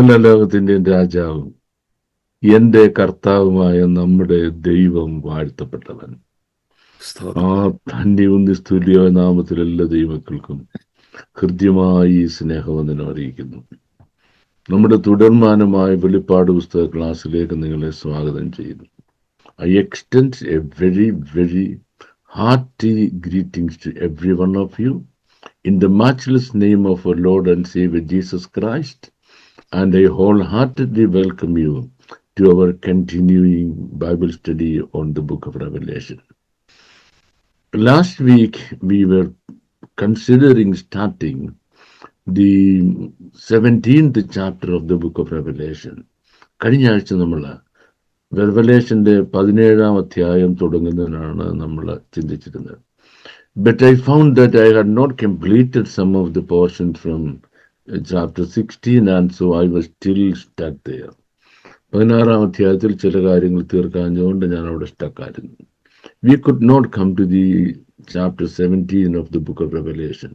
സകല ലോകത്തിന്റെയും രാജാവും എന്റെ കർത്താവുമായ നമ്മുടെ ദൈവം വാഴ്ത്തപ്പെട്ടവൻ. ആ ധന്യവും നിസ്തുല്യ നാമത്തിൽ എല്ലാ ദൈവങ്ങൾക്കും ഹൃദ്യമായി സ്നേഹവന്ദനം അറിയിക്കുന്നു. നമ്മുടെ തുടർമാനമായ വെളിപ്പാട് പുസ്തക ക്ലാസ്സിലേക്ക് നിങ്ങളെ സ്വാഗതം ചെയ്യുന്നു. I extend a very, very hearty greetings to every one of you in the matchless name of our Lord and Savior Jesus Christ, and I wholeheartedly welcome you to our continuing Bible study on the book of Revelation. Last week we were considering starting the 17th chapter of the book of Revelation. കഴിഞ്ഞ ആഴ്ച നമ്മൾ റെവലേഷന്റെ 17-ാം അധ്യായം തുടങ്ങുന്നതിനാണ് നമ്മൾ ചിന്തിച്ചിരുന്നത്. But I found that I had not completed some of the portions from chapter 16, and so I was still stuck there. 16-ാം അധ്യായത്തിൽ ചില കാര്യങ്ങൾ തീർക്കാഞ്ഞുകൊണ്ട് ഞാൻ അവിടെ സ്റ്റക്കായിരുന്നു. We could not come to the chapter 17 of the book of Revelation.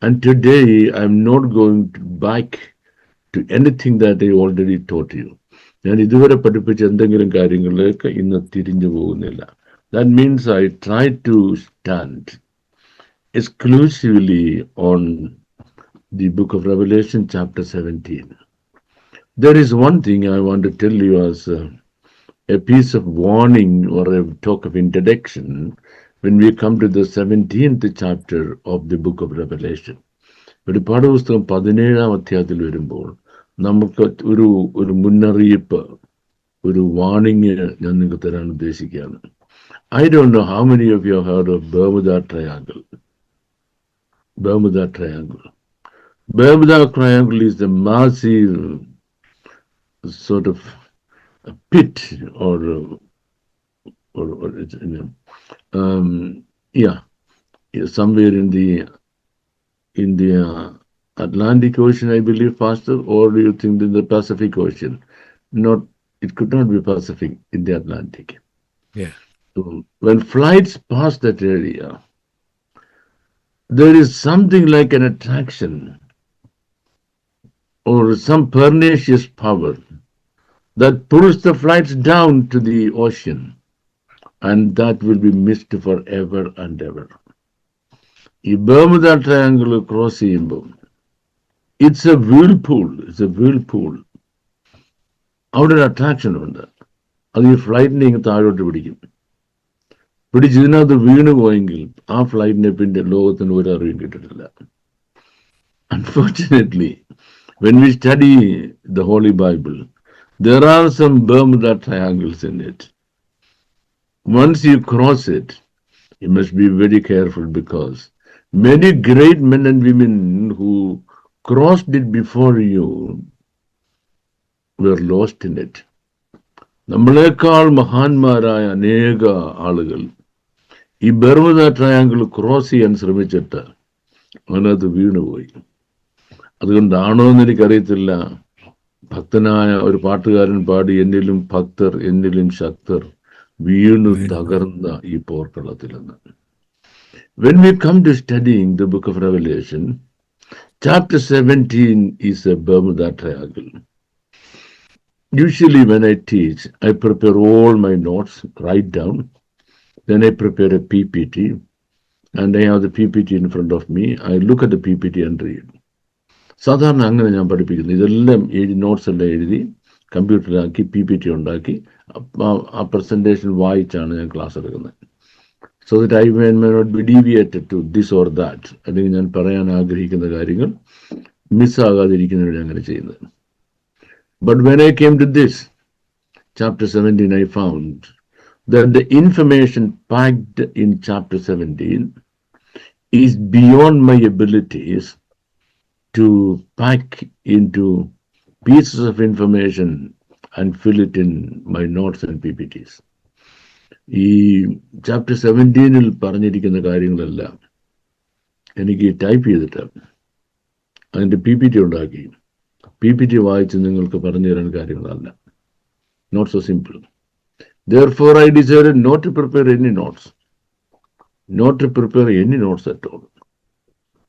And today I am not going back to anything that I already taught you. ഞാൻ ഇതുവരെ പഠിപ്പിച്ച എന്തെങ്കിലും കാര്യങ്ങളിലേക്ക് ഇന്ന് തിരിഞ്ഞു പോകുന്നില്ല. That means I try to stand exclusively on the book of Revelation chapter 17. There is one thing I want to tell you as a piece of warning or a talk of introduction when we come to the 17th chapter of the book of Revelation. വെളിപ്പാട് പുസ്തകം 17-ാം അധ്യായത്തിൽ വരുമ്പോൾ നമുക്ക് ഒരു മുന്നറിയിപ്പ്, ഒരു warning ഞാൻ നിങ്ങൾക്ക് തരാൻ ഉദ്ദേശിക്കുകയാണ്. I don't know how many of you have heard of Bermuda Triangle. Bermuda Triangle. Bermuda Triangle is the massive sort of a pit or somewhere in the Atlantic Ocean, I believe, Pastor, or do you think in the Pacific Ocean? Not, it could not be Pacific, in the Atlantic. Yeah. So when flights pass that area, there is something like an attraction or some pernicious power that pulls the flights down to the ocean, and that will be missed forever and ever. ഈ Barmuda triangle cross ചെയ്യുമ്പോൾ it's A വീൾപൂൾ. അവിടെ ഒരു attraction ഉണ്ട്. അത് ഈ ഫ്ലൈറ്റിനെ ഇങ്ങ് താഴോട്ട് പിടിച്ച് ഇതിനകത്ത് വീണ് പോയെങ്കിൽ ആ ഫ്ലൈറ്റിനെ പിന്നെ ലോകത്തിന് ഒരു അറിവും കിട്ടിട്ടില്ല. Unfortunately, when we study the Holy Bible, there are some Bermuda triangles in it. Once you cross it, you must be very careful, because many great men and women who crossed it before you were lost in it. നമ്മളെക്കാൾ മഹാന്മാരായ അനേക ആളുകൾ ഈ Barmuda triangle cross ചെയ്യാൻ ശ്രമിച്ചിട്ട് അതിനകത്ത് വീണുപോയി. അതുകൊണ്ടാണോ എന്ന് എനിക്കറിയത്തില്ല, ഭക്തനായ ഒരു പാട്ടുകാരൻ പാടി, എന്നിലും ഭക്തർ എന്നിലും ശക്തർ വീണു തകർന്ന ഈ പോർക്കളത്തിലെന്ന്. When we come to studying the book of Revelation, chapter 17 is a Bermuda Triangle. Usually when I teach, I prepare all my notes, write down, then I prepare a PPT, and I have the PPT in front of me. I look at the PPT and read. സാധാരണ അങ്ങനെ ഞാൻ പഠിപ്പിക്കുന്നു. ഇതെല്ലാം notes എല്ലാം എഴുതി കമ്പ്യൂട്ടറിലാക്കി PPT ഉണ്ടാക്കി ആ presentation വായിച്ചാണ് ഞാൻ ക്ലാസ് എടുക്കുന്നത്. So that I may not be deviated to this or that. അല്ലെങ്കിൽ ഞാൻ പറയാൻ ആഗ്രഹിക്കുന്ന കാര്യങ്ങൾ മിസ്സാകാതിരിക്കുന്നതിന് അങ്ങനെ ചെയ്യുന്നത്. But when I came to this, chapter 17, I found that the information packed in chapter 17 is beyond my abilities to pack into pieces of information and fill it in my notes and PPTs. ഈ chapter 17-ൽ പറഞ്ഞിരിക്കുന്ന കാര്യങ്ങളെല്ലാം എനിക്ക് type ചെയ്തിട്ട് അതിൻ്റെ PPT ഉണ്ടാക്കി PPT വായിച്ച് നിങ്ങൾക്ക് പറഞ്ഞു തരാൻ കാര്യങ്ങളല്ല. Not so simple. Therefore, I decided not to prepare any notes at all.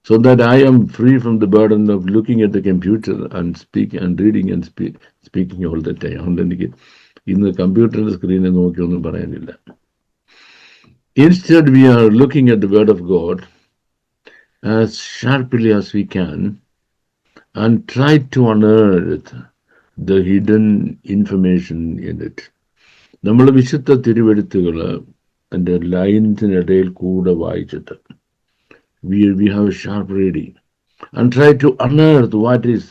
so that I am free from the burden of looking at the computer and speaking and reading and speaking all the time. അതുകൊണ്ട് എനിക്ക് ഇന്ന് കമ്പ്യൂട്ടറിന്റെ സ്ക്രീനെ നോക്കിയൊന്നും പറയാനില്ല. Instead, we are looking at the Word of God as sharply as we can and try to unearth the hidden information in it. നമ്മൾ വിശുദ്ധ തിരുവെഴുത്തുകൾ അതിൻ്റെ ലൈൻസിനിടയിൽ കൂടെ വായിച്ചിട്ട് we have a sharp reading and try to unearth what is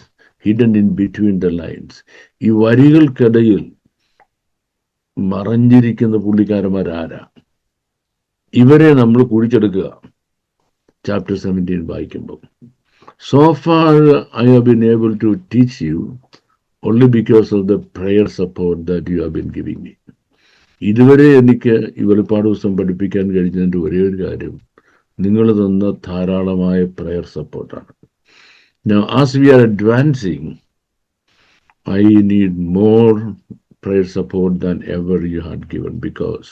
hidden in between the lines. ഈ വരികൾക്കിടയിൽ മറഞ്ഞിരിക്കുന്ന പുള്ളിക്കാരന്മാരാരാ, ഇവരെ നമ്മൾ കുഴിച്ചെടുക്കുക chapter 17 വായിക്കുമ്പോൾ. So far I have been able to teach you only because of the prayer support that you have been giving me. ഇതുവരെ എനിക്ക് ഈ വെളിപ്പാട് ദിവസം പഠിപ്പിക്കാൻ കഴിഞ്ഞതിൻ്റെ ഒരേ ഒരു കാര്യം നിങ്ങൾ തന്ന ധാരാളമായ പ്രയർ സപ്പോർട്ടാണ്. Now, as we are advancing, I need more prayer support than ever you had given, because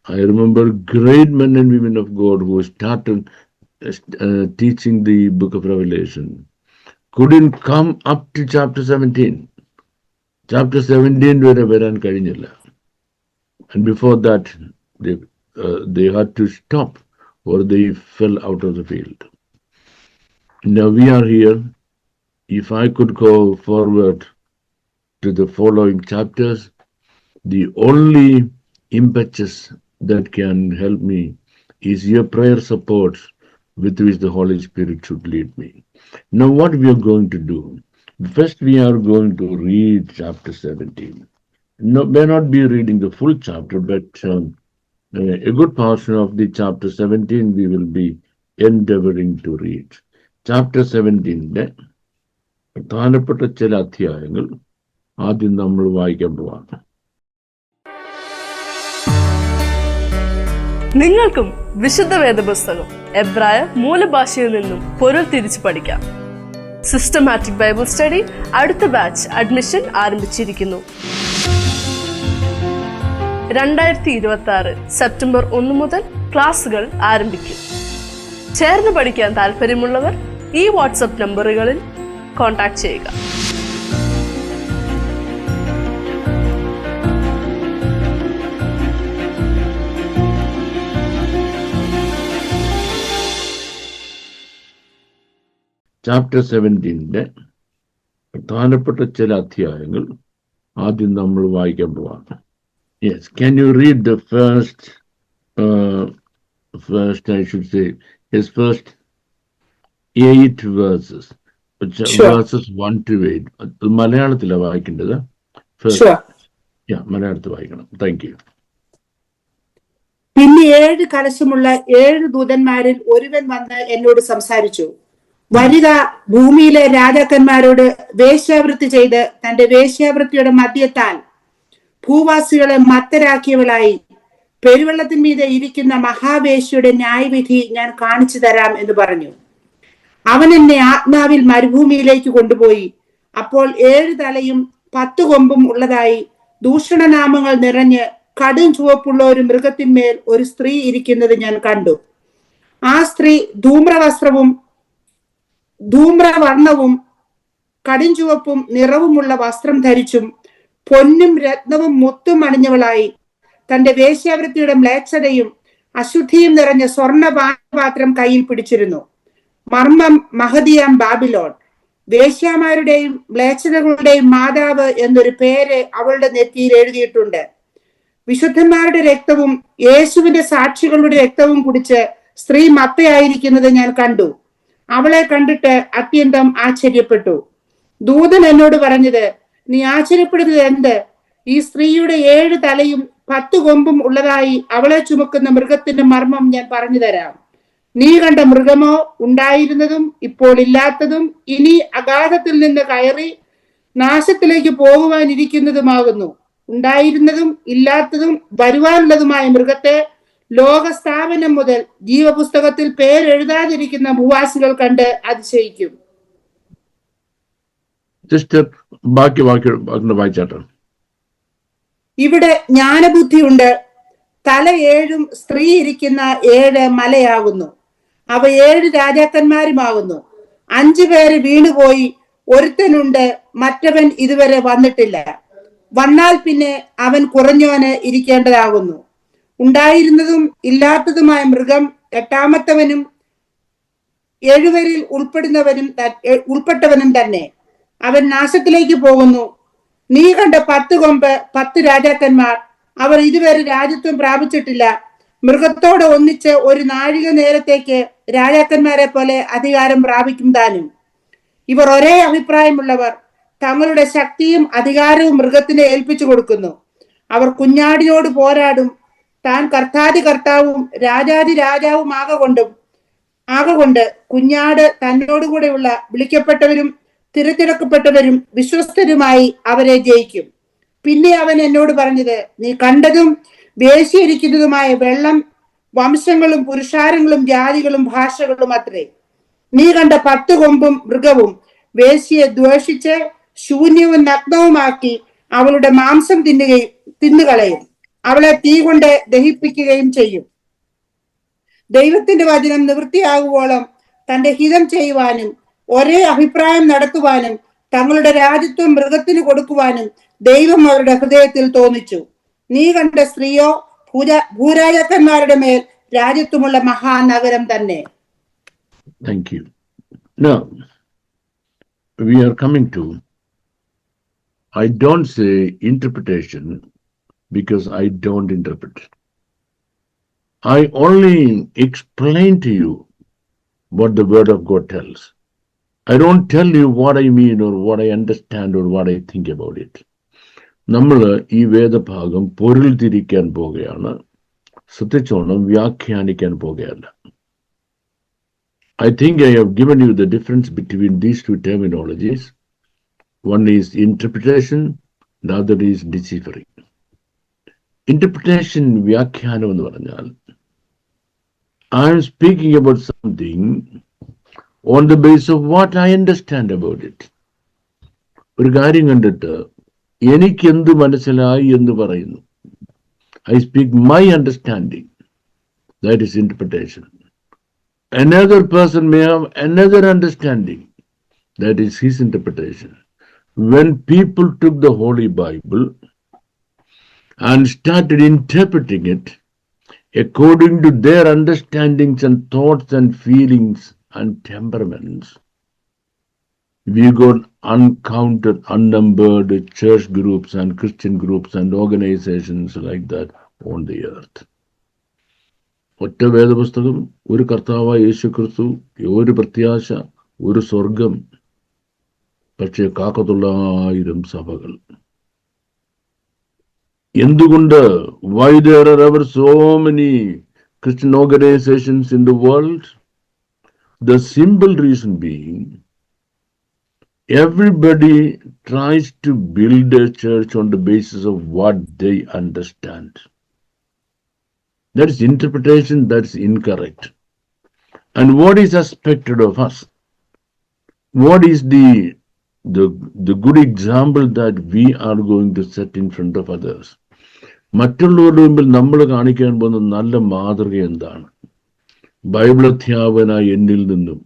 I remember great men and women of God who started teaching the book of Revelation couldn't come up to chapter 17. Chapter 17 വരെ വരാൻ കഴിഞ്ഞില്ല. And before that, they had to stop or they fell out of the field. Now we are here. If I could go forward to the following chapters, the only impetus that can help me is your prayer support with which the Holy Spirit should lead me. Now what we are going to do, first we are going to read chapter 17. No, may not be reading the full chapter, but a good portion of the chapter 17 we will be endeavoring to read. Chapter 17 പ്രധാനപ്പെട്ട ചില അധ്യായങ്ങൾ ആദ്യം നമ്മൾ വായിക്കാൻ പോവാണ്. നിങ്ങൾക്കും വിശുദ്ധ വേദപുസ്തകം എബ്രായ മൂലഭാഷയിൽ നിന്നും പൊരുൾ തിരിച്ചു പഠിക്കാം. സിസ്റ്റമാറ്റിക് ബൈബിൾ സ്റ്റഡി അടുത്ത ബാച്ച് അഡ്മിഷൻ ആരംഭിച്ചിരിക്കുന്നു. 2026 സെപ്റ്റംബർ 1 മുതൽ ക്ലാസുകൾ ആരംഭിക്കും. ചേർന്ന് പഠിക്കാൻ താല്പര്യമുള്ളവർ ഈ വാട്സ്ആപ്പ് നമ്പറുകളിൽ കോൺടാക്ട് ചെയ്യുക. ചാപ്റ്റർ 17 പ്രധാനപ്പെട്ട ചില അധ്യായങ്ങൾ ആദ്യം നമ്മൾ വായിക്കാൻ പോവാണ്. Yes, can you read the first, I should say, his first 8 verses. Sure. Verses 1 to 8. മലയാളത്തിലാണ് വായിക്കേണ്ടത്. Sure. Yeah, മലയാളത്തിൽ വായിക്കണം. Thank you. പിന്നെ 7 കലശമുള്ള 7 ദൂതന്മാരിൽ ഒരുവൻ വന്ന് എന്നോട് സംസാരിച്ചു. വരിക, ഭൂമിയിലെ രാജാക്കന്മാരോട് വേശ്യാവൃത്തി ചെയ്ത് തന്റെ വേശ്യാവൃത്തിയുടെ മദ്യത്താൽ ഭൂവാസികളെ മത്തരാക്കിയവളായി പെരുവെള്ളത്തിന്മീതെ ഇരിക്കുന്ന മഹാവേശ്യയുടെ ന്യായവിധി ഞാൻ കാണിച്ചു തരാം എന്ന് പറഞ്ഞു. അവൻ എന്നെ ആത്മാവിൽ മരുഭൂമിയിലേക്ക് കൊണ്ടുപോയി. അപ്പോൾ 7 തലയും 10 കൊമ്പും ഉള്ളതായി ദൂഷണനാമങ്ങൾ നിറഞ്ഞ് കടും ചുവപ്പുള്ള ഒരു മൃഗത്തിന്മേൽ ഒരു സ്ത്രീ ഇരിക്കുന്നത് ഞാൻ കണ്ടു. ആ സ്ത്രീ ധൂമ്രവർണ്ണവും കടുംചുവപ്പും നിറവുമുള്ള വസ്ത്രം ധരിച്ചും പൊന്നും രത്നവും മുത്തും അണിഞ്ഞവളായി തന്റെ വേശ്യാവൃത്തിയുടെ മ്ലേച്ഛതയും അശുദ്ധിയും നിറഞ്ഞ സ്വർണ്ണ പാനപാത്രം കയ്യിൽ പിടിച്ചിരുന്നു. മർമ്മം മഹദിയാം ബാബിലോൺ, വേശ്യാമാരുടെയും മ്ലേച്ഛതകളുടെയും മാതാവ് എന്നൊരു പേര് അവളുടെ നെറ്റിയിൽ എഴുതിയിട്ടുണ്ട്. വിശുദ്ധന്മാരുടെ രക്തവും യേശുവിന്റെ സാക്ഷികളുടെ രക്തവും കുടിച്ച് സ്ത്രീ മത്തയായിരിക്കുന്നത് ഞാൻ കണ്ടു. അവളെ കണ്ടിട്ട് അത്യന്തം ആശ്ചര്യപ്പെട്ടു. ദൂതൻ എന്നോട് പറഞ്ഞത്, നീ ആശ്ചര്യപ്പെടുന്നത് എന്ത്? ഈ സ്ത്രീയുടെ 7 തലയും 10 കൊമ്പും ഉള്ളതായി അവളെ ചുമക്കുന്ന മൃഗത്തിന്റെ മർമ്മം ഞാൻ പറഞ്ഞു തരാം. നീ കണ്ട മൃഗമോ ഉണ്ടായിരുന്നതും ഇപ്പോൾ ഇല്ലാത്തതും ഇനി അഗാധത്തിൽ നിന്ന് കയറി നാശത്തിലേക്ക് പോകുവാനിരിക്കുന്നതുമാകുന്നു. ഉണ്ടായിരുന്നതും ഇല്ലാത്തതും വരുവാനുള്ളതുമായ മൃഗത്തെ ലോകസ്ഥാപനം മുതൽ ജീവപുസ്തകത്തിൽ പേരെഴുതാതിരിക്കുന്ന ഭൂവാസികൾ കണ്ട് അതിശയിക്കും. ഇവിടെ ജ്ഞാനബുദ്ധിയുണ്ട്. തല 7 സ്ത്രീ ഇരിക്കുന്ന 7 മലയാകുന്നു. അവ 7 രാജാക്കന്മാരുമാകുന്നു. 5 പേര് വീണുപോയി, ഒരുത്തനുണ്ട്, മറ്റവൻ ഇതുവരെ വന്നിട്ടില്ല. വന്നാൽ പിന്നെ അവൻ കുറഞ്ഞവന് ഇരിക്കേണ്ടതാകുന്നു. ഉണ്ടായിരുന്നതും ഇല്ലാത്തതുമായ മൃഗം 8-മത്തവനും 7 ഉൾപ്പെട്ടവനും തന്നെ. അവൻ നാശത്തിലേക്ക് പോകുന്നു. നീ കണ്ട 10 കൊമ്പ് 10 രാജാക്കന്മാർ, അവർ ഇതുവരെ രാജ്യത്വം പ്രാപിച്ചിട്ടില്ല. മൃഗത്തോട് ഒന്നിച്ച് ഒരു നാഴിക നേരത്തേക്ക് രാജാക്കന്മാരെ പോലെ അധികാരം പ്രാപിക്കും താനും. ഇവർ ഒരേ അഭിപ്രായമുള്ളവർ. തങ്ങളുടെ ശക്തിയും അധികാരവും മൃഗത്തിന് ഏൽപ്പിച്ചു കൊടുക്കുന്നു. അവർ കുഞ്ഞാടിനോട് പോരാടും. താൻ കർത്താതി കർത്താവും രാജാതി രാജാവും ആകൊണ്ട് കുഞ്ഞാട് തന്നോടുകൂടെയുള്ള വിളിക്കപ്പെട്ടവരും തിരഞ്ഞെടുക്കപ്പെട്ടവരും വിശ്വസ്തരുമായി അവരെ ജയിക്കും. പിന്നെ അവൻ എന്നോട് പറഞ്ഞത്, നീ കണ്ടതും വേശിയിരിക്കുന്നതുമായ വെള്ളം വംശങ്ങളും പുരുഷാരങ്ങളും ജാതികളും ഭാഷകളും അത്രേ. നീ കണ്ട 10 കൊമ്പും മൃഗവും വേശ്യയെ ദ്വേഷിച്ച് ശൂന്യവും നഗ്നവുമാക്കി അവളുടെ മാംസം തിന്നുകളയും. അവളെ തീ കൊണ്ട് ദഹിപ്പിക്കുകയും ചെയ്യും. ദൈവത്തിന്റെ വചനം നിവൃത്തിയാകുവോളം തന്റെ ഹിതം ചെയ്യുവാനും ഒരേ അഭിപ്രായം നടത്തുവാനും തങ്ങളുടെ രാജ്യത്വം മൃഗത്തിന് കൊടുക്കുവാനും ദൈവം അവരുടെ ഹൃദയത്തിൽ തോന്നിച്ചു. നീ കണ്ട സ്ത്രീയോ ഭൂരാജാക്കന്മാരുടെ മേൽ രാജ്യത്വമുള്ള മഹാനഗരം തന്നെ. Thank you. Now, we are coming to, I don't say interpretation because I don't interpret. I only explain to you what the word of God tells. I don't tell you what I mean or what I understand or what I think about it. നമ്മൾ ഈ വേദഭാഗം പൊരുൾ തിരിക്കാൻ പോകുകയാണ്, ശ്രദ്ധിച്ചോണം, വ്യാഖ്യാനിക്കാൻ പോകുകയല്ല. I think I have given you the difference between these two terminologies. One is interpretation, the other is deciphering. Interpretation, വ്യാഖ്യാനം എന്ന് പറഞ്ഞാൽ I am speaking about something on the basis of what I understand about it. ഒരു കാര്യം കണ്ടിട്ട് എനിക്ക് എന്ത് മനസ്സിലായി എന്ന് പറയുന്നു. I speak my understanding. That is interpretation. Another person may have another understanding. That is his interpretation. When people took the Holy Bible and started interpreting it according to their understandings and thoughts and feelings and temperaments, we got uncounted, unnumbered church groups and Christian groups and organizations like that on the earth. ഒറ്റ വേദപുസ്തകം, ഒരു കർത്താവായ യേശു ക്രിസ്തു, ഒരു പ്രത്യാശ, ഒരു സ്വർഗം, പക്ഷേ 1,000 സഭകൾ. എന്തുകൊണ്ട്? Why there are ever so many Christian organizations in the world? The simple reason being, everybody tries to build a church on the basis of what they understand. That is interpretation, that's incorrect. And what is expected of us? What is the good example that we are going to set in front of others? മറ്റുള്ളവരുടെ മുമ്പിൽ നമ്മൾ കാണിക്കാൻ പോകുന്ന നല്ല മാതൃക എന്താണ്? Bible അധ്യാപകനായ എന്നിൽ നിന്നും,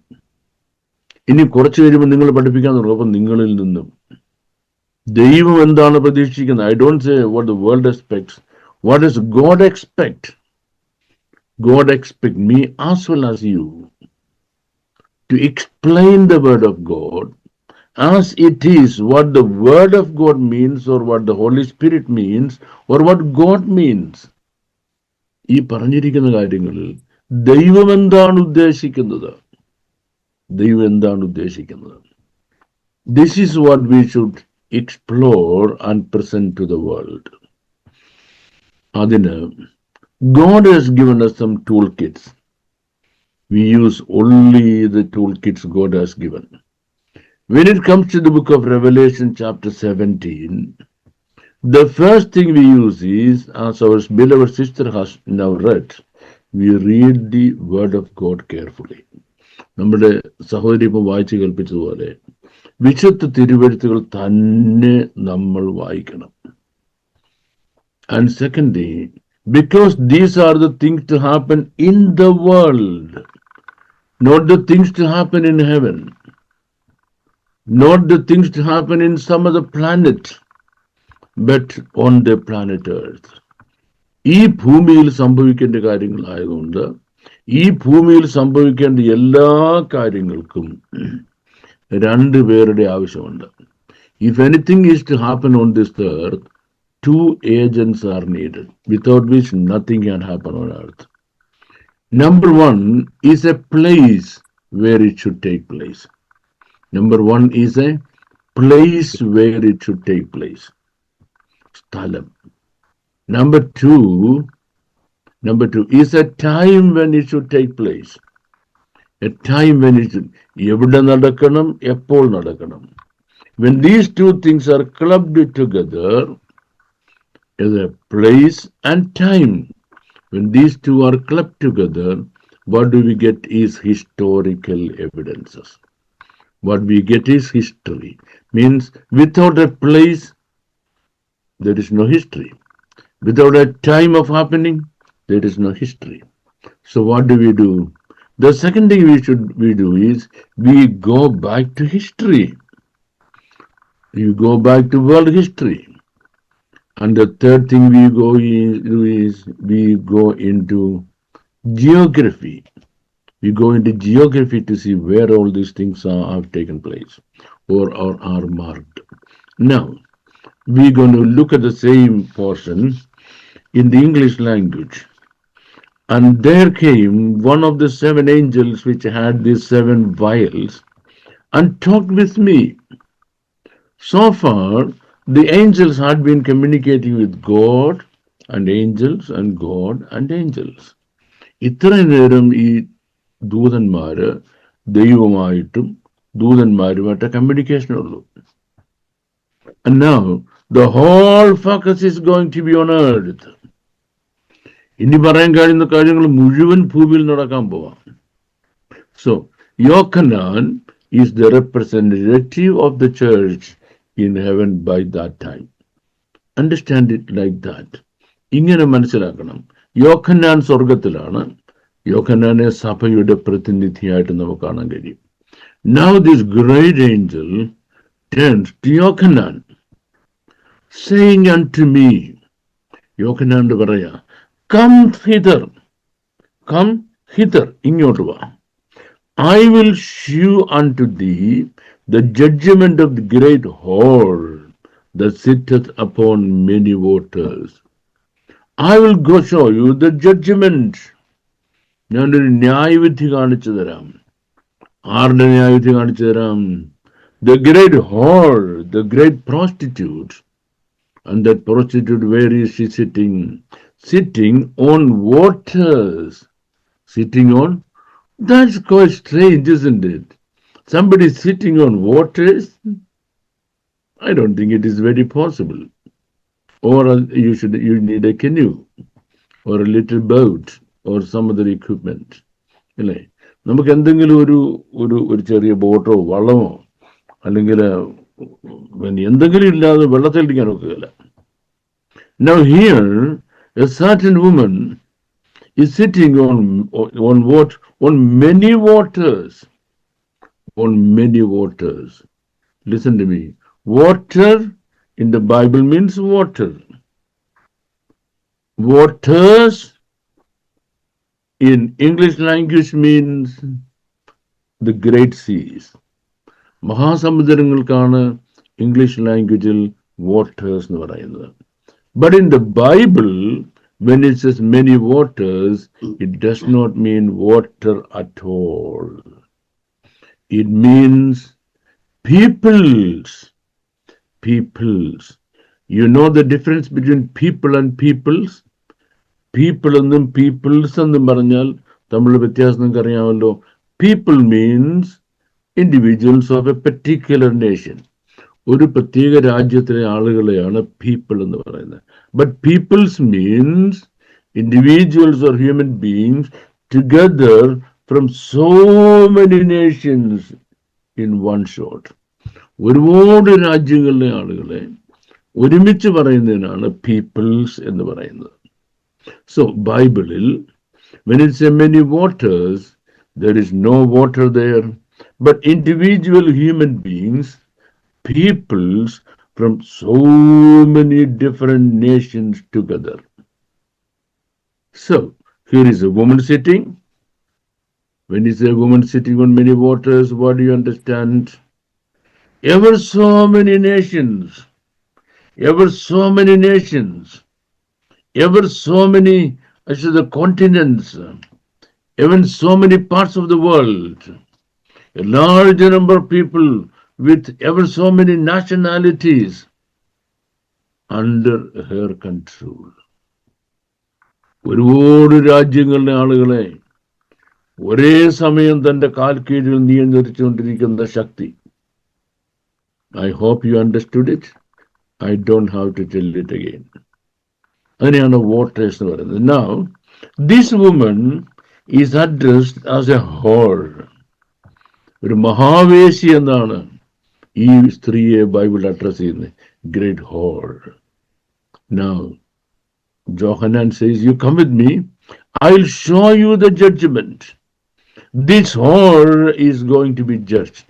ഇനി കുറച്ചു കഴിയുമ്പോൾ നിങ്ങൾ പഠിപ്പിക്കാൻ തുടങ്ങും നിങ്ങളിൽ നിന്നും ദൈവം എന്താണ് പ്രതീക്ഷിക്കുന്നത്. I don't say what the world expects. What does God expect? God expects me as well as you to explain the word of God as it is, what the word of God means or what the Holy Spirit means or what God means. ഈ പറഞ്ഞിരിക്കുന്ന കാര്യങ്ങളിൽ ദൈവം എന്താണ് ഉദ്ദേശിക്കുന്നത്? This is what we should explore and present to the world. അതിന് God has given us some toolkits. We use only the toolkits God has given. When it comes to the book of Revelation chapter 17, the first thing we use is, as our beloved sister has now read, we read the word of God carefully. നമ്മുടെ സഹോദരി ഇപ്പം വായിച്ചു കേൾപ്പിച്ചതുപോലെ വിശുദ്ധ തിരുവെഴുത്തുകൾ തന്നെ നമ്മൾ വായിക്കണം. And secondly, because these are the things to happen in the world, not the things to happen in heaven, not the things to happen in some other planet, but on the planet Earth. ഈ ഭൂമിയിൽ സംഭവിക്കേണ്ട കാര്യങ്ങളായതുകൊണ്ട് ഈ ഭൂമിയിൽ സംഭവിക്കേണ്ട എല്ലാ കാര്യങ്ങൾക്കും രണ്ടുപേരുടെ ആവശ്യമുണ്ട്. If anything is to happen on this earth, two agents are needed, without which nothing can happen on earth. Number one is a place where it should take place. Number one is a place where it should take place. Sthalam. Number two is a time when it should take place. A time when it should, evida nadakanam, eppol nadakanam. When these two things are clubbed together, is a place and time. When these two are clubbed together, what do we get is historical evidences. What we get is history. Means without a place, there is no history. Without a time of happening, there is no history. So what do? The second thing we do is we go back to history. You go back to world history. And the third thing we do is we go into geography. We go into geography to see where all these things have taken place or are marked. Now, we're going to look at the same portion in the English language. And there came one of the seven angels which had these seven vials and talked with me. So far, the angels had been communicating with God and angels and God and angels. ഇത്രയും നേരം ഈ ദൂതന്മാര് ദൈവമായിട്ടും ദൂതന്മാരുമായിട്ട് communication ഉള്ളൂ. And now the whole focus is going to be on earth. ഇനി പറയാൻ കഴിയുന്ന കാര്യങ്ങൾ മുഴുവൻ ഭൂമിയിൽ നടക്കാൻ പോവാം. So Yochanan is the representative of the church in heaven by that time. Understand it like that. ഇങ്ങനെ മനസ്സിലാക്കണം. യോഹന്നാൻ സ്വർഗത്തിലാണ്. യോഹന്നാനെ സഭയുടെ പ്രതിനിധിയായിട്ട് നമുക്ക് കാണാൻ കഴിയും. Now this great angel turns to Yochanan, saying unto me, യോഹന്നാൻ പറയാ, come hither, ഇങ്ങോട്ട് വാ. I will shew unto thee the judgment of the great whore that sitteth upon many waters. I will go show you the judgment. ഞാനൊരു ന്യായവിധി കാണിച്ചു തരാം. ആരുടെ ന്യായവിധി കാണിച്ചു തരാം? The great whore, the great prostitute. And that prostitute, where is she sitting? Sitting on waters. Sitting on? That's quite strange, isn't it? Somebody sitting on waters? I don't think it is very possible. Or you need a canoe or a little boat or some other equipment. അല്ലേ? നമുക്ക് എന്തെങ്കിലും ഒരു ചെറിയ ബോട്ടോ വള്ളമോ അല്ലെങ്കിൽ എന്തെങ്കിലും ഇല്ലാതെ വെള്ളത്തിലിരിക്കാൻ ഒക്കുകയില്ല. Now here a certain woman is sitting on many waters. On many waters. Listen to me. Water in the Bible means water. Waters in English language means the great seas. മഹാസമുദ്രങ്ങൾക്കാണ് English ലാംഗ്വേജിൽ waters എന്ന് പറയുന്നത്. But in the Bible, when it says many waters, it does not mean water at all. It means peoples. You know the difference between people and peoples? People എന്നും peoples എന്നും പറഞ്ഞാൽ തമ്മിൽ വ്യത്യാസം നിങ്ങൾക്ക് അറിയാമല്ലോ. People means individuals of a particular nation. ഒരു പ്രത്യേക രാജ്യത്തിലെ ആളുകളെയാണ് people എന്ന് പറയുന്നത്. But peoples means individuals or human beings together from so many nations in one shot. ഒരുപാട് രാജ്യങ്ങളിലെ ആളുകളെ ഒരുമിച്ച് പറയുന്നതിനാണ് peoples എന്ന് പറയുന്നത്. So ബൈബിളിൽ when it says many waters, There is no water there, but individual human beings, peoples from so many different nations together. So, here is a woman sitting. When you say woman sitting on many waters, what do you understand? Ever so many nations, ever so many nations, ever so many, I should say, continents, even so many parts of the world, a large number of people with ever so many nationalities under her control. ഒരുപാട് രാജ്യങ്ങളിലെ ആളുകളെ ഒരേ സമയം തന്റെ കാൽ കീഴിൽ നിയന്ത്രിച്ചുകൊണ്ടിരിക്കുന്ന ശക്തി. I hope you understood it. I don't have to tell it again. അങ്ങനെയാണ് waters എന്ന് പറയുന്നത്. Now, this woman is addressed as a whore. ഒരു മഹാവേശി എന്നാണ് ഈ സ്ത്രീയെ ബൈബിൾ അഡ്രസ് ചെയ്യുന്നത്. Great whore. Now, Johanan says, you come with me, I'll show you the judgment. This whore is going to be judged.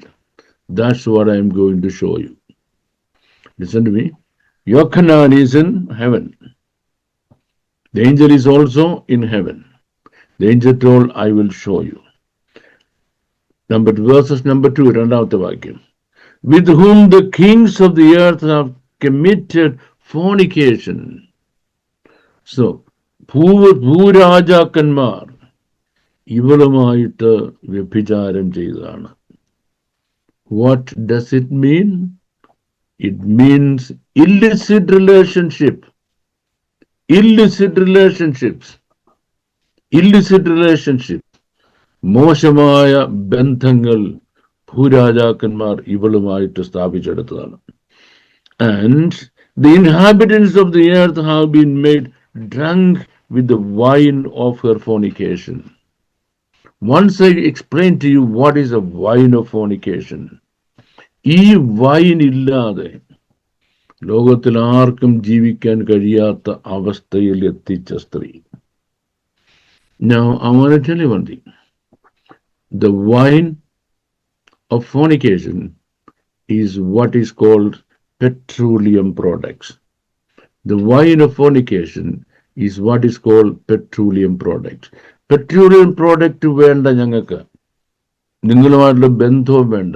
That's what I'm going to show you. Listen to me. Yochanan is in heaven. The angel is also in heaven. The angel told, I will show you. Verses number 2, രണ്ടാമത്തെ വാക്യം. With whom the kings of the earth have committed fornication. So, ഭൂരാജാക്കന്മാർ ഇവളുമായിട്ട് വ്യഭിചാരം ചെയ്തതാണ്. What does it mean? It means illicit relationship. Illicit relationships. Illicit relationships. മോശമായ ബന്ധങ്ങൾ ഭൂരാജാക്കന്മാർ ഇവളുമായിട്ട് സ്ഥാപിച്ചെടുത്തതാണ്. And the inhabitants of the earth have been made drunk with the wine of her fornication. Once I explain to you what is a wine of fornication. ഈ wine ഇല്ലാതെ ലോകത്തിൽ ആർക്കും ജീവിക്കാൻ കഴിയാത്ത അവസ്ഥയിൽ എത്തിച്ച സ്ത്രീ. Now, I want to tell you one thing. The wine of fornication is what is called petroleum products. The wine of fornication is what is called petroleum products. Petroleum product വേണ്ട ഞങ്ങൾക്ക്, നിങ്ങളുമായിട്ടുള്ള ബന്ധവും വേണ്ട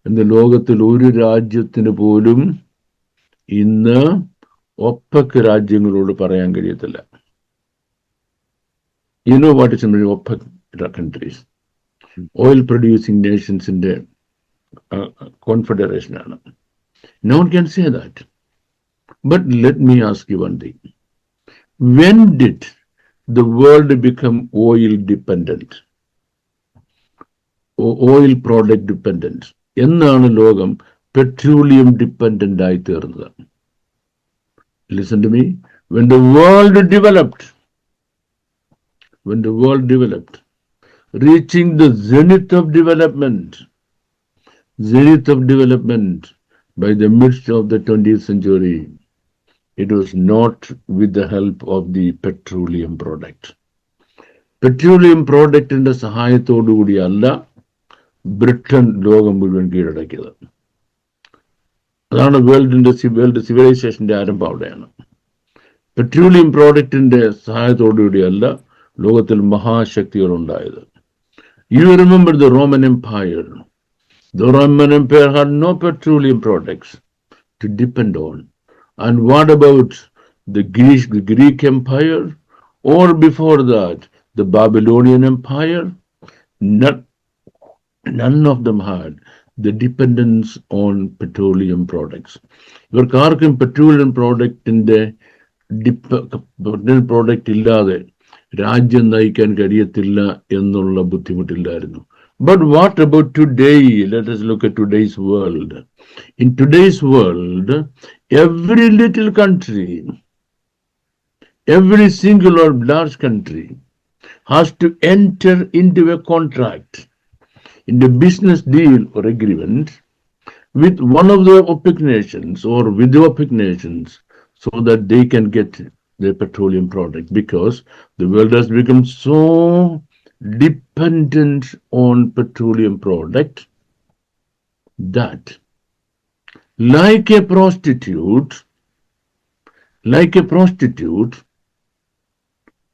എന്ന് ലോകത്തിൽ ഒരു രാജ്യത്തിന് പോലും ഇന്ന് ഒപ്പക് രാജ്യങ്ങളോട് പറയാൻ കഴിയത്തില്ല. You know what is in OPEC countries? Oil producing nations in the confederation. No one can say that. But let me ask you one thing. When did the world become oil dependent? Oil product dependent. എന്നാണ് ലോകം petroleum dependent ആയി തീർന്നത്? Listen to me. When the world developed, reaching the zenith of development by the midst of the 20th century, it was not with the help of the petroleum product. Petroleum product in the സഹായത്തോടുകൂടി അല്ല Britain ലോകം മുഴുവൻ കീഴടക്കിയത്. അതാണ് world സിവിലൈസേഷന്റെ ആരംഭം അവിടെയാണ്. Petroleum പ്രോഡക്റ്റിന്റെ സഹായത്തോടുകൂടിയല്ല ലോകത്തിൽ മഹാശക്തികൾ ഉണ്ടായത്. You remember the Roman Empire. The Roman Empire had no petroleum products to depend on. And what about the Greek Empire? Or before that, the Babylonian Empire? None of them had the dependence on petroleum products. ഇവർക്ക് ആർക്കും petroleum പ്രോഡക്റ്റിന്റെ product ഇല്ലാതെ രാജ്യം നയിക്കാൻ കഴിയത്തില്ല എന്നുള്ള ബുദ്ധിമുട്ടില്ലായിരുന്നു. But what about today? Let us look at today's world. In today's world, every little country, every single or large country has to enter into a contract, in the business deal or agreement with one of the OPEC nations or with the OPEC nations so that they can get the petroleum product, because the world has become so dependent on petroleum product, that like a prostitute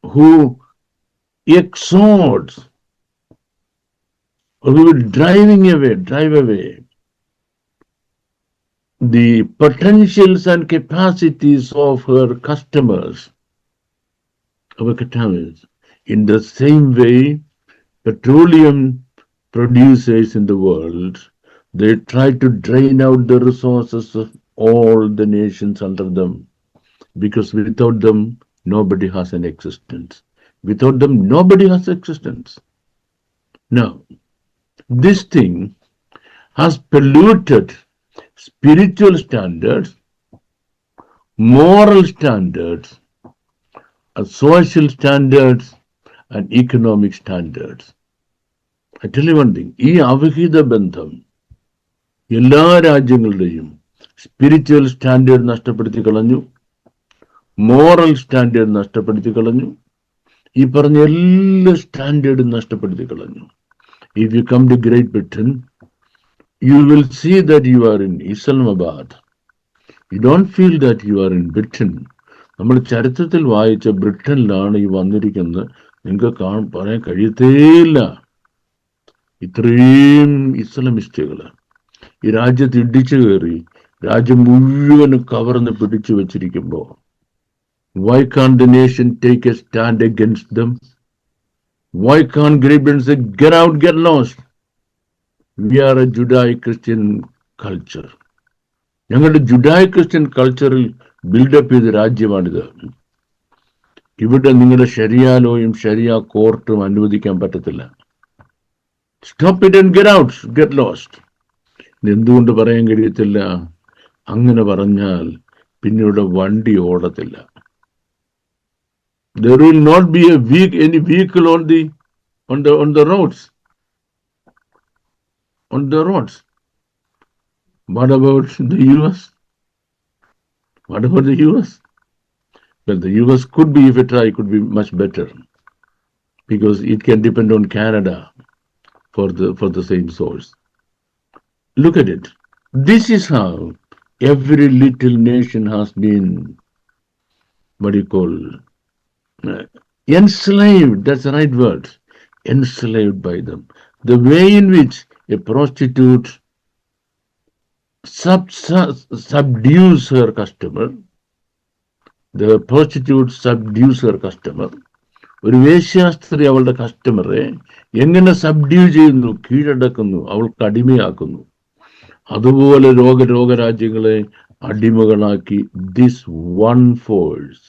who exhorts or who will drive away the potentials and capacities of her customers. In the same way, petroleum producers in the world, they try to drain out the resources of all the nations under them, because without them, nobody has an existence. Without them, nobody has existence. Now, this thing has polluted spiritual standards, moral standards, social standards, and economic standards. I tell you one thing, ഈ അവിഹിത ബന്ധം എല്ലാ രാജ്യങ്ങളുടെയും spiritual standard നഷ്ടപ്പെടുത്തി കളഞ്ഞു, moral standard നഷ്ടപ്പെടുത്തി കളഞ്ഞു, ഈ പറഞ്ഞ എല്ലാ സ്റ്റാൻഡേർഡും നഷ്ടപ്പെടുത്തി കളഞ്ഞു. If you come to Great Britain, you will see that you are in Islamabad. You don't feel that you are in Britain. നമ്മൾ ചരിത്രത്തിൽ വായിച്ച ബ്രിട്ടനിലാണ് ഈ വന്നിരിക്കുന്നത് നിങ്ങൾക്ക് പറയാൻ കഴിയത്തേയില്ല. ഇത്രയും ഇസ്ലാമിസ്റ്റുകൾ ഈ രാജ്യത്ത് ഇടിച്ചു കയറി രാജ്യം മുഴുവനും കവർന്ന് പിടിച്ചു വെച്ചിരിക്കുമ്പോ, why can't the nation take a stand against them? Why can't Great Britain say, get out, get lost? We are a Judaic-Christian culture. ഞങ്ങളുടെ ജുഡായിക്-ക്രിസ്ത്യൻ കൾച്ചറിൽ ബിൽഡപ്പ് ചെയ്ത രാജ്യമാണിത്. ഇവിടെ നിങ്ങളുടെ ശരിയാലോയും ശരിയാ കോർട്ടും അനുവദിക്കാൻ പറ്റത്തില്ല. Stop it and get out, get lost. എന്തുകൊണ്ട് പറയാൻ കഴിയത്തില്ല? അങ്ങനെ പറഞ്ഞാൽ പിന്നെ ഇവിടെ വണ്ടി ഓടത്തില്ല. There will not be any vehicle on the roads. What about the US? What about the US? Well, the US could be, if it try, could be much better, because it can depend on Canada for the same source. Look at it. This is how every little nation has been, enslaved. That's the right word. Enslaved by them. The way in which a prostitute subdues her customer, ഒരു വേശ്യാസ്ത്രീ അവളുടെ കസ്റ്റമറെ എങ്ങനെ subdue ചെയ്യുന്നു, കീഴടക്കുന്നു, അവൾക്ക് അടിമയാക്കുന്നു, അതുപോലെ ലോകരാജ്യങ്ങളെ അടിമകളാക്കി this one force.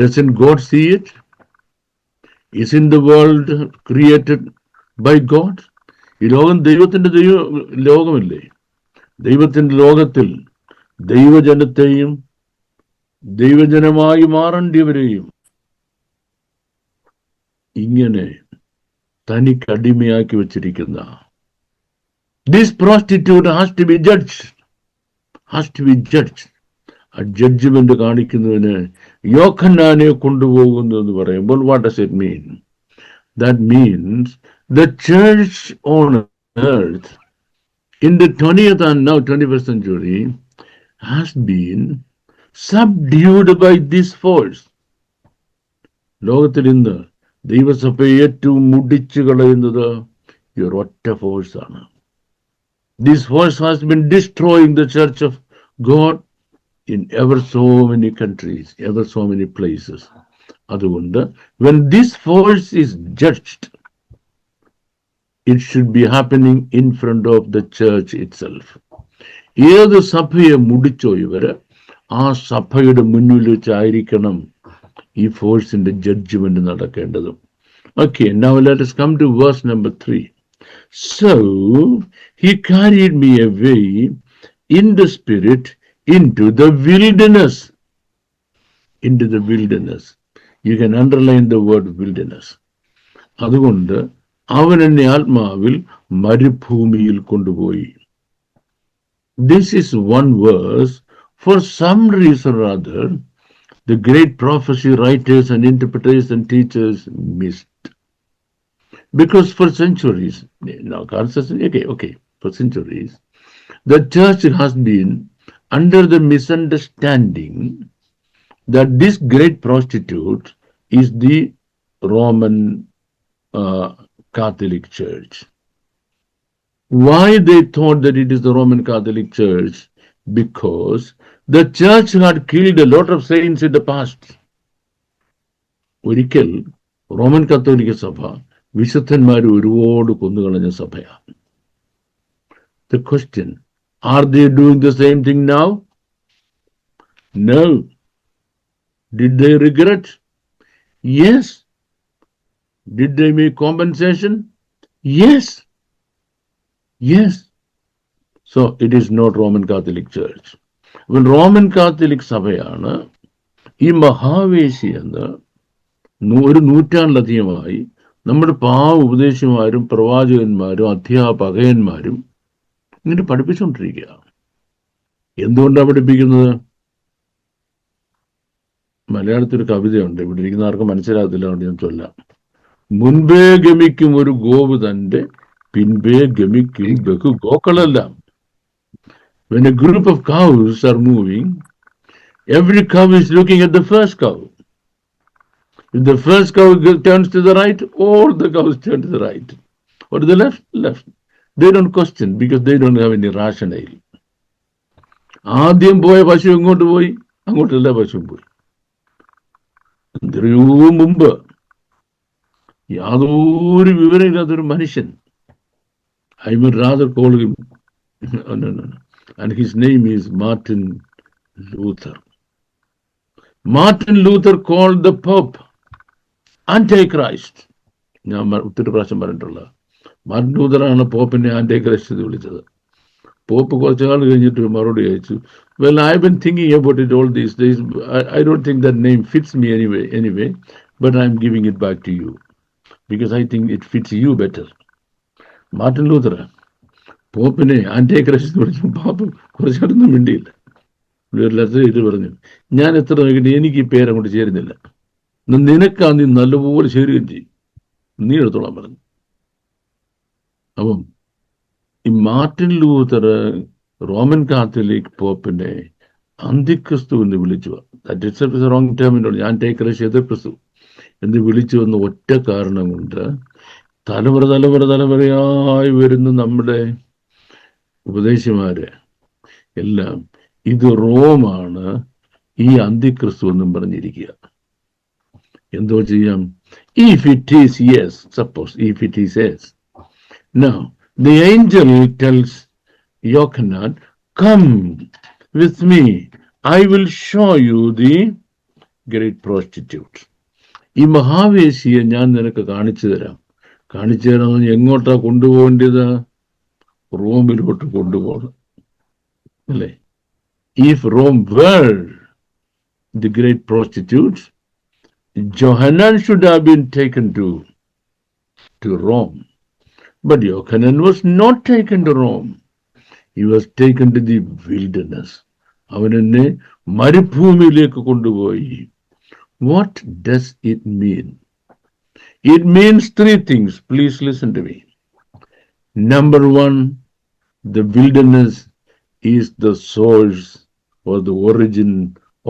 Doesn't God see it? Isn't the world created by God? ഈ ലോകം ദൈവത്തിന്റെ ലോകമല്ലേ? ദൈവത്തിന്റെ ലോകത്തിൽ ദൈവജനത്തെയും ദൈവജനമായി മാറേണ്ടിയവരെയും ഇങ്ങനെ തനിക്കടിമയാക്കി വെച്ചിരിക്കുന്ന this prostitute has to be judged. ആ ജഡ്ജ്മെന്റ് കാണിക്കുന്നതിന് യോഹന്നാനെ കൊണ്ടുപോകുന്നു എന്ന് പറയുമ്പോൾ what does it mean? That means the church on earth in the 20th and now 21st century has been subdued by this force. ലോകത്തിൽ ഇന്ന് ദൈവസഭയെ ഏറ്റവും മുടിച്ചു കളയുന്നത് ഈ ഒരൊറ്റ ഫോഴ്സാണ്. This force has been destroying the church of God in ever so many countries, ever so many places. അതുകൊണ്ട് when this force is judged, it should be happening in front of the church itself. ഏത് സഭയെ മുടിച്ചോ ഇവര്, ആ സഭയുടെ മുന്നിൽ വെച്ചായിരിക്കണം ഈ ഫോഴ്സിന്റെ judgement നടക്കേണ്ടതും. Okay, now let us come to verse number 3. So he carried me away in the spirit into the wilderness. You can underline the word wilderness. അതുകൊണ്ട് അവൻ എന്നെ ആത്മാവിൽ മരുഭൂമിയിൽ കൊണ്ടുപോയി. This is one verse. For some reason or other, the great prophecy writers and interpreters and teachers missed. Because for centuries, now God says, okay, for centuries, the church has been under the misunderstanding that this great prostitute is the Roman Catholic Church. Why they thought that it is the Roman Catholic Church? Because the church had killed a lot of saints in the past. ഒരിക്കൽ Roman കത്തോലിക്ക സഭ വിശുദ്ധന്മാർ ഒരുപാട് കൊന്നുകളഞ്ഞ സഭയാണ്. The question, are they doing the same thing now? No. Did they regret? Yes. Did they make compensation? Yes. Yes. So it is not Roman Catholic Church. When Roman Catholic സഭയാണ് ഈ മഹാവേശി എന്ന് ഒരു നൂറ്റാണ്ടിലധികമായി നമ്മുടെ പാവ ഉപദേശിമാരും പ്രവാചകന്മാരും അധ്യാപകന്മാരും ഇങ്ങനെ പഠിപ്പിച്ചുകൊണ്ടിരിക്കുക. എന്തുകൊണ്ടാണ് പഠിപ്പിക്കുന്നത്? മലയാളത്തിൽ ഒരു കവിതയുണ്ട്, ഇവിടെ ഇരിക്കുന്ന ആർക്കും മനസ്സിലാകത്തില്ല, അതുകൊണ്ട് ഞാൻ ചൊല്ലാം. മുൻപേ ഗമിക്കും ഒരു ഗോവ് തന്റെ പിൻപേ ഗമിക്കും ബഹു ഗോക്കളെല്ലാം. When a group of cows are moving, every cow is looking at the first cow. If the first cow turns to the right, all the cows turn to the right. Or to the left, left. They don't question because they don't have any rationale. ആദ്യം പോയ പശു എങ്ങോട്ട് പോയി? അങ്ങോട്ടല്ല പശു പോയി. എത്രയോ മുമ്പ് യാതൊരു വിവരമില്ലാത്തൊരു മനുഷ്യൻ, I would rather call him, no. And his name is Martin Luther. Martin Luther called the Pope Antichrist. ഞാൻ ഒത്തിരി പ്രാവശ്യം പറഞ്ഞിട്ടുള്ള മാർട്ടിൻ ലൂതറാണ് പോപ്പിനെ ആന്റിക്രൈസ്റ്റ് എന്ന് വിളിച്ചത്. പോപ്പ് കുറച്ചു നാൾ കഴിഞ്ഞിട്ട് മറുപടി അയച്ചു, well, I've been thinking about it all these days. I don't think that name fits me anyway, but I'm giving it back to you because I think it fits you better. Martin Luther പോപ്പിനെ antichrist എന്ന് വിളിച്ചു. പാപ്പ് കുറച്ചാടൊന്നും മിണ്ടിയില്ല. ഒരു letter ഇത് പറഞ്ഞു, ഞാൻ എത്ര നോക്കിയിട്ട് എനിക്ക് ഈ പേരങ്ങോട്ട് ചേരുന്നില്ല, നിനക്കാ നീ നല്ലപോലെ ചേരുകയും ചെയ്യും, നീ എടുത്തോളാൻ പറഞ്ഞു. അപ്പം ഈ മാർട്ടിൻ ലൂതർ റോമൻ കാത്തലിക് പോപ്പിനെ അന്തിക്രിസ്തു എന്ന് വിളിച്ചു. That itself is a wrong terminology. Antichrist എതിർക്രിസ്തു എന്ന് വിളിച്ചു വന്ന ഒറ്റ കാരണം കൊണ്ട് തലമുറയായി വരുന്ന നമ്മുടെ ഉപദേശിമാര് എല്ലാം ഇത് റോമാണ്, ഈ അന്തിക്രിസ്തു എന്നും പറഞ്ഞിരിക്കുക. എന്തോ ചെയ്യാം? If it is yes, suppose if it is yes. Now, the angel tells Yochanan, come with me, I will show you the great prostitute. ഈ മഹാവേശിയെ ഞാൻ നിനക്ക് കാണിച്ചു തരാം. എങ്ങോട്ടാ കൊണ്ടുപോകേണ്ടത്? റോമിലോട്ട് കൊണ്ടുപോകണം അല്ലേ? If Rome were the great prostitute, Johanan should have been taken to Rome. But Yochanan was not taken to Rome. He was taken to the wilderness. അവൻ എന്നെ മരുഭൂമിയിലേക്ക് കൊണ്ടുപോയി. What does it mean? It means three things. Please listen to me. Number one, the wilderness is the source or the origin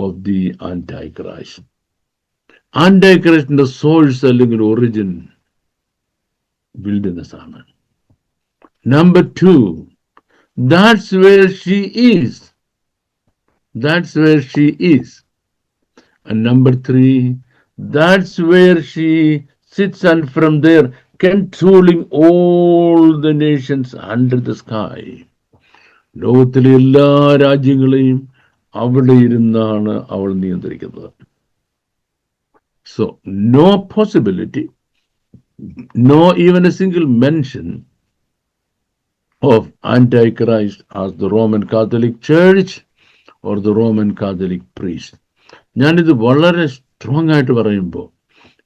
of the Antichrist. Antichristന്റെ source അല്ലെങ്കിൽ origin wilderness ആണ്. Number two, that's where she is. And number three, that's where she sits, and from there controlling all the nations under the sky. ലോകത്തിലെ എല്ലാ രാജ്യങ്ങളെയും അവിടെ ഇരുന്നാണ് അവൾ നിയന്ത്രിക്കുന്നത്. So, no possibility, no even a single mention of Antichrist as the Roman Catholic Church or the Roman Catholic priest. ഞാനിത് വളരെ strong ആയിട്ട് പറയുമ്പോൾ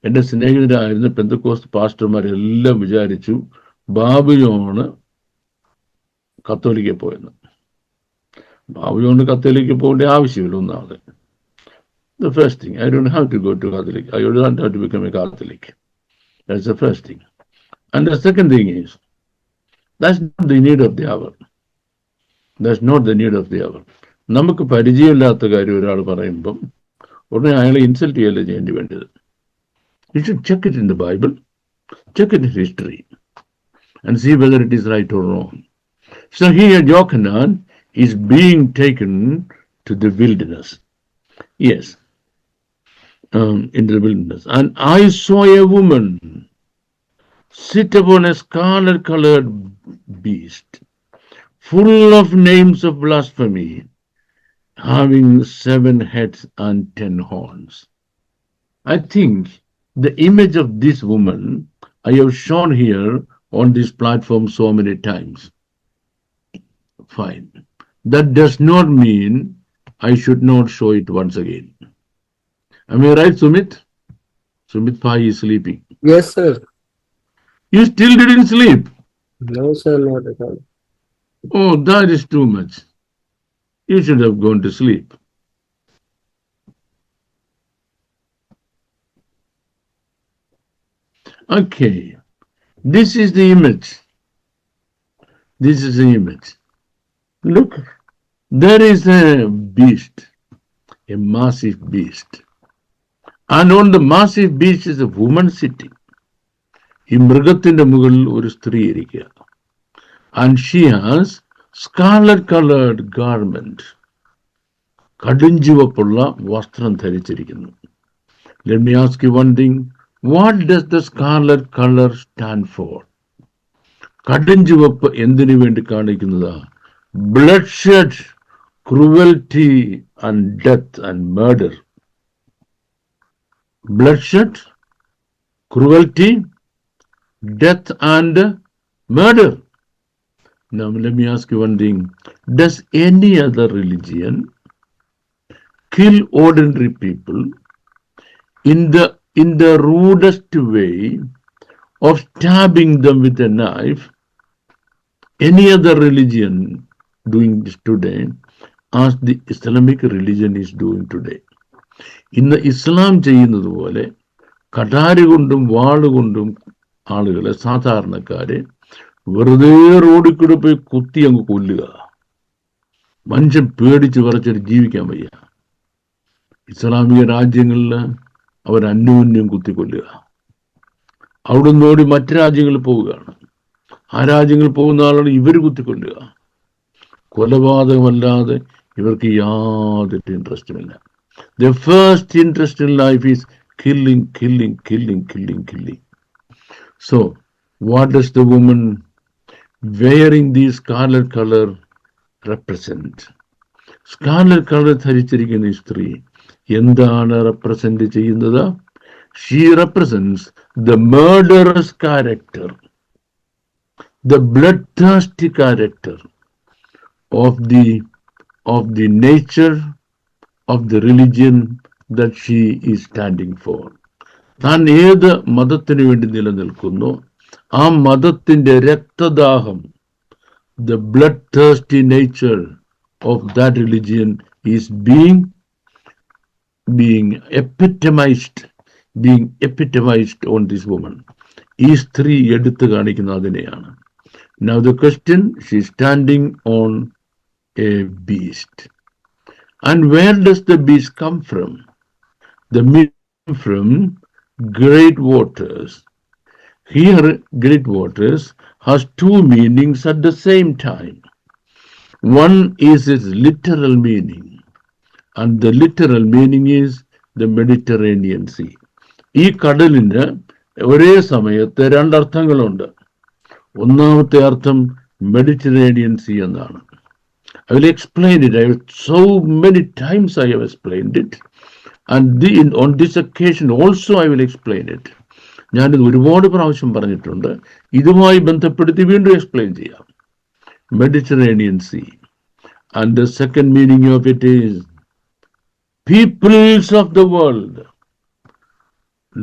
എൻ്റെ സ്നേഹിതരായിരുന്ന പെന്തക്കോസ്ത് പാസ്റ്റർമാരെല്ലാം വിചാരിച്ചു ബാബുജോണ് കത്തോലിക്ക പോയെന്ന്. ബാബുജോണ് കത്തോലിക്ക പോകേണ്ട ആവശ്യമില്ല. ഒന്നാമത് The first thing, I don't have to go to Catholic. I don't have to become a Catholic. That's the first thing. And the second thing is, that's not the need of the hour. That's not the need of the hour. നമുക്ക് പരിചയമില്ലാത്ത കാര്യം ഒരാൾ പറയുമ്പം ഉടനെ അയാളെ insult ചെയ്യല്ല ചെയ്യേണ്ടി വേണ്ടത്. You should check it in the Bible, check it in history, and see whether it is right or wrong. So here Jochanan is being taken to the wilderness. Yes, into the wilderness. And I saw a woman sit upon a scarlet-colored beast, full of names of blasphemy, having 7 heads and 10 horns. I think the image of this woman I have shown here on this platform so many times. Fine. That does not mean I should not show it once again. Am I right, Sumit? Sumit Pai is sleeping. Yes, sir. You still didn't sleep? No, sir, not at all. Oh, that is too much. You should have gone to sleep. Okay. This is the image. This is the image. Look, there is a beast, a massive beast. And on the massive beast is a woman sitting. ഈ മൃഗത്തിന്റെ മുകളിൽ ഒരു സ്ത്രീ ഇരിക്കുക. And she has scarlet colored garment. കടുഞ്ചുവപ്പുള്ള വസ്ത്രം ധരിച്ചിരിക്കുന്നു. Let me ask you one thing. What does the scarlet color stand for? കടുഞ്ചുവപ്പ് എന്തിനു വേണ്ടി കാണിക്കുന്നതാ? Bloodshed, cruelty and death and murder. Bloodshed, cruelty, death and murder. Now let me ask you one thing. Does any other religion kill ordinary people in the rudest way of stabbing them with a knife? Any other religion doing this today as the Islamic religion is doing today? ഇന്ന് ഇസ്ലാം ചെയ്യുന്നത് പോലെ കടാരി കൊണ്ടും വാളുകൊണ്ടും ആളുകളെ, സാധാരണക്കാരെ വെറുതെ റോഡിൽ കൂടെ പോയി കുത്തി അങ്ങ് കൊല്ലുക. മനുഷ്യൻ പേടിച്ച് വിറച്ചിട്ട് ജീവിക്കാൻ വയ്യ. ഇസ്ലാമിക രാജ്യങ്ങളിൽ അവർ അന്യോന്യം കുത്തിക്കൊല്ലുക. അവിടുന്ന് ഓടി മറ്റു രാജ്യങ്ങളിൽ പോവുകയാണ്. ആ രാജ്യങ്ങളിൽ പോകുന്ന ആളുകൾ ഇവർ കുത്തിക്കൊല്ലുക. കൊലപാതകമല്ലാതെ ഇവർക്ക് യാതൊരു ഇൻട്രസ്റ്റുമില്ല. Their first interest in life is killing, killing, killing, killing, killing. So, what does the woman wearing the scarlet color represent? Scarlet color ധരിച്ചിരിക്കുന്ന ഈ സ്ത്രീ എന്താണ് റെപ്രസെന്റ് ചെയ്യുന്നത്? She represents the murderous character, the bloodthirsty character of the nature of the religion that she is standing for. താൻ ഏത് മതത്തിനു വേണ്ടി നിലനിൽക്കുന്നു ആ മതത്തിന്റെ രക്തദാഹം, the bloodthirsty nature of that religion is being epitomized on this woman. ഈ സ്ത്രീ എടുത്തു കാണിക്കുന്ന അതിനെയാണ്. Now the question, she is standing on a beast. And where does the beast come from? The beast from great waters. Here, great waters has two meanings at the same time. One is its literal meaning, and the literal meaning is the Mediterranean Sea. ഈ കടലിന് ഒരേ സമയത്ത് രണ്ടർത്ഥങ്ങളുണ്ട്. ഒന്നാമത്തെ അർത്ഥം Mediterranean see എന്നാണ്. I will explain it. So many times I have explained it. And on this occasion also I will explain it. ഞാനിത് ഒരുപാട് പ്രാവശ്യം പറഞ്ഞിട്ടുണ്ട്. ഇതുമായി ബന്ധപ്പെടുത്തി വീണ്ടും എക്സ്പ്ലെയിൻ ചെയ്യാം. Mediterranean Sea. And the second meaning of it is peoples of the world.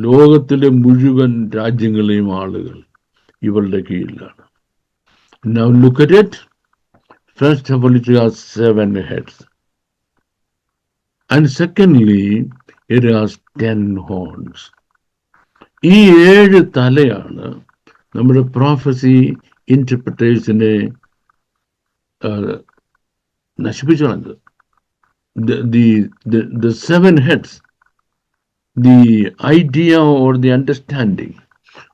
ലോകത്തിലെ മുഴുവൻ രാജ്യങ്ങളെയും ആളുകൾ ഇവളുടെ കീഴിലാണ്. Now look at it. First of all, it has 7 heads. And secondly, It has 10 horns. ഈ 7 തലയാണ് നമ്മുടെ പ്രോഫസി ഇന്റർപ്രിട്ടേഷനെ നശിപ്പിച്ചു കളഞ്ഞത്. The 7 heads, the idea or the understanding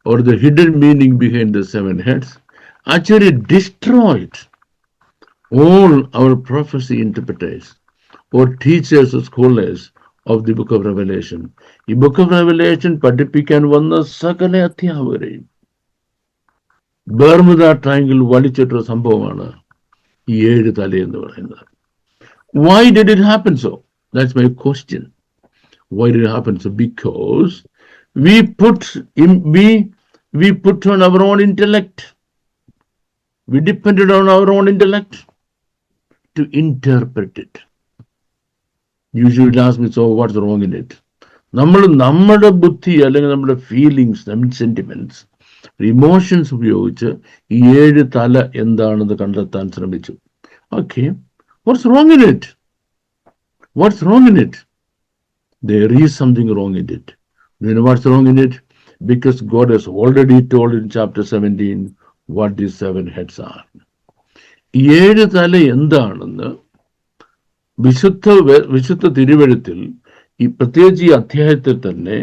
or the hidden meaning behind the 7 heads actually destroyed all our prophecy interpreters or teachers or scholars of the book of Revelation. ഈ book of Revelation പഠിപ്പിക്കാൻ വന്ന സകല അധ്യാപകരെയും Barmuda triangle വലിച്ചിട്ടൊരു സംഭവമാണ് ഈ 7 തല എന്ന് പറയുന്നത്. Why did it happen so? That's my question. Why did it happen so? Because we put on our own intellect. We depended on our own intellect to interpret it. You should ask me, so what's wrong in it? നമ്മുടെ ബുദ്ധി അല്ലെങ്കിൽ നമ്മുടെ feelings, sentiments, emotions ഉപയോഗിച്ച് ഈ 7 തല എന്താണെന്ന് കണ്ടെത്താൻ ശ്രമിച്ചു. Okay, what's wrong in it? What's wrong in it? There is something wrong in it. You know what's wrong in it? Because God has already told in chapter 17 what these 7 heads are. ഈ 7 തല എന്താണെന്ന് വിശുദ്ധ തിരുവെഴുത്തിൽ ഈ പ്രത്യേകിച്ച് ഈ അധ്യായത്തിൽ തന്നെ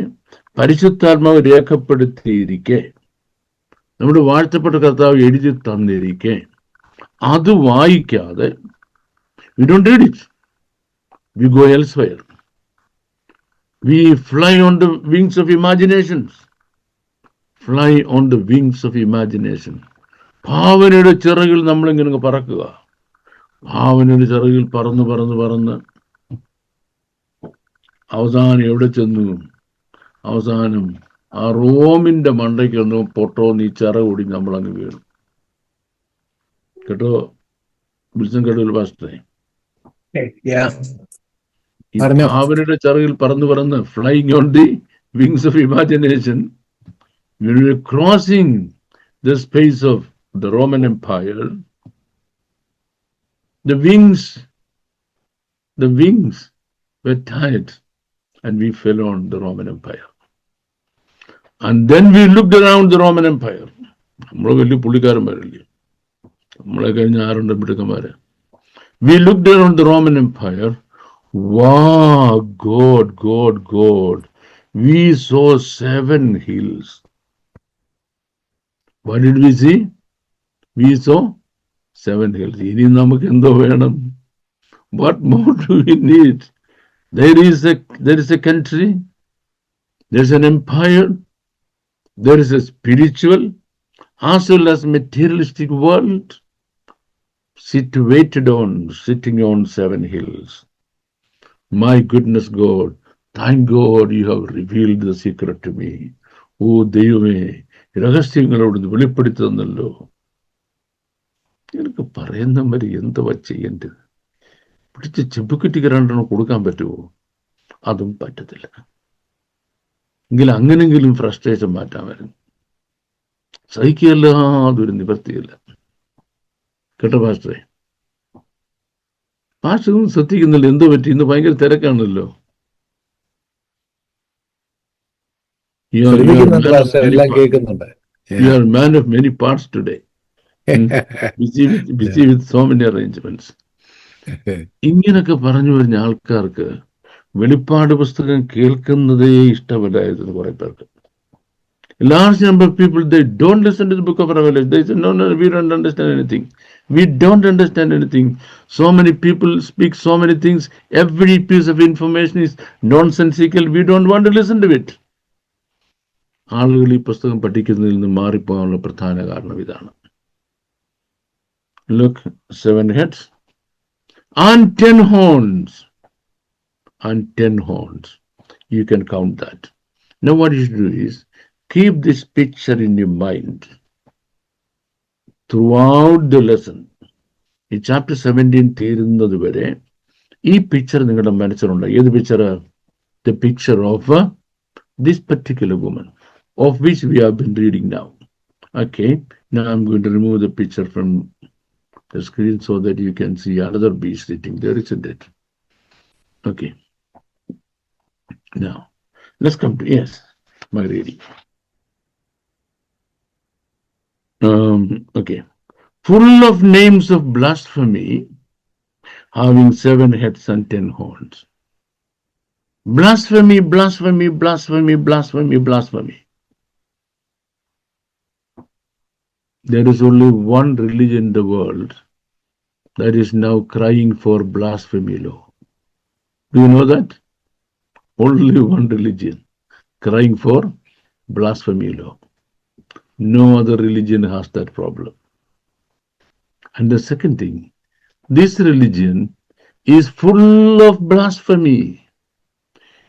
പരിശുദ്ധാത്മാവ് രേഖപ്പെടുത്തിയിരിക്കെ, നമ്മുടെ വാഴ്ത്തപ്പെട്ട കർത്താവ് എഴുതി തന്നിരിക്കെ, അത് വായിക്കാതെ we don't read it. We go elsewhere. We fly on the wings of imaginations. Fly on the wings of imagination. ഭാവനയുടെ ചിറകിൽ നമ്മളിങ്ങനെ പറക്കുക. ഭാവനയുടെ ചിറകിൽ പറന്ന് പറന്ന് പറന്ന് അവസാനം എവിടെ ചെന്നു? അവസാനം ആ റോമിന്റെ മണ്ടയ്ക്ക് ഒന്ന് പൊട്ടോന്ന് ഈ ചിറകൂടി നമ്മളങ്ങ് വീണു. കേട്ടോ വിൽസൺ കടൂൽ പാസ്റ്ററെ? ഈ ഭാവനയുടെ ചിറകിൽ പറന്ന് പറന്ന് flying on the wings of imagination, when we were crossing the space of the Roman Empire, the wings were tied and we fell on the Roman Empire. And then we looked around the Roman Empire. നമ്മളെ വലിയ പുള്ളിക്കാരന്മാരല്ലേ, നമ്മളെ കഴിഞ്ഞ 6 മിടുക്കന്മാര്. We looked around the Roman Empire. Wow, God. We saw 7 hills. What did we see? We saw 7 hills. ഇനി നമുക്ക് എന്തോ വേണം? What more do we need? There is a country, there is an empire, there is a spiritual as well as materialistic world sitting on 7 hills. My goodness God, thank God you have revealed the secret to me. Oh ദൈവമേ, രഹസ്യങ്ങളോട് വെളിപ്പെടുത്തി തന്നല്ലോ. എനിക്ക് പറയുന്ന മാതിരി എന്തുവാ ചെയ്യേണ്ടത്? പിടിച്ച് ചെമ്പുക്കുറ്റിക്ക് 2 കൊടുക്കാൻ പറ്റുമോ? അതും പറ്റത്തില്ല. എങ്കിലും അങ്ങനെങ്കിലും ഫ്രസ്ട്രേഷൻ മാറ്റാൻ വരും. സഹിക്കല്ലാതൊരു നിവൃത്തിയില്ല. കേട്ടോ പാസ്റ്ററെ? പാസ്റ്ററും ശ്രദ്ധിക്കുന്നില്ല. എന്തോ പറ്റി? ഇന്ന് ഭയങ്കര തിരക്കാണല്ലോ. You are a man of many parts today. busy with so many arrangements. ഇങ്ങനൊക്കെ പറഞ്ഞു വരുന്ന ആൾക്കാർക്ക് വെളിപ്പാട് പുസ്തകം കേൾക്കുന്നതേ ഇഷ്ടമല്ലായിരുന്നു കുറെ പേർക്ക്. Large number of people, they don't listen to the book of Revelation. They say, no, we don't understand anything. We don't understand anything. So many people speak so many things. Every piece of information is nonsensical. We don't want to listen to it. ആളുകൾ ഈ പുസ്തകം പഠിക്കുന്നതിൽ നിന്ന് മാറിപ്പോകാനുള്ള പ്രധാന കാരണം ഇതാണ്. Look, 7 heads and 10 horns. And 10 horns. You can count that. Now what you should do is keep this picture in your mind throughout the lesson. In chapter 17 തീരുന്നത് വരെ ഈ പിക്ചർ നിങ്ങളുടെ മനസ്സിലുണ്ട്. ഏത് picture? The picture of this particular woman, of which we have been reading now. Okay, now I'm going to remove the picture from the screen so that you can see another beast sitting there, isn't it? Okay. Now, let's come to, yes, my reading. Okay. Full of names of blasphemy, having 7 heads and 10 horns. Blasphemy, blasphemy, blasphemy, blasphemy, blasphemy. There is only one religion in the world that is now crying for blasphemy law. Do you know that? Only one religion crying for blasphemy law. No other religion has that problem. And the second thing, this religion is full of blasphemy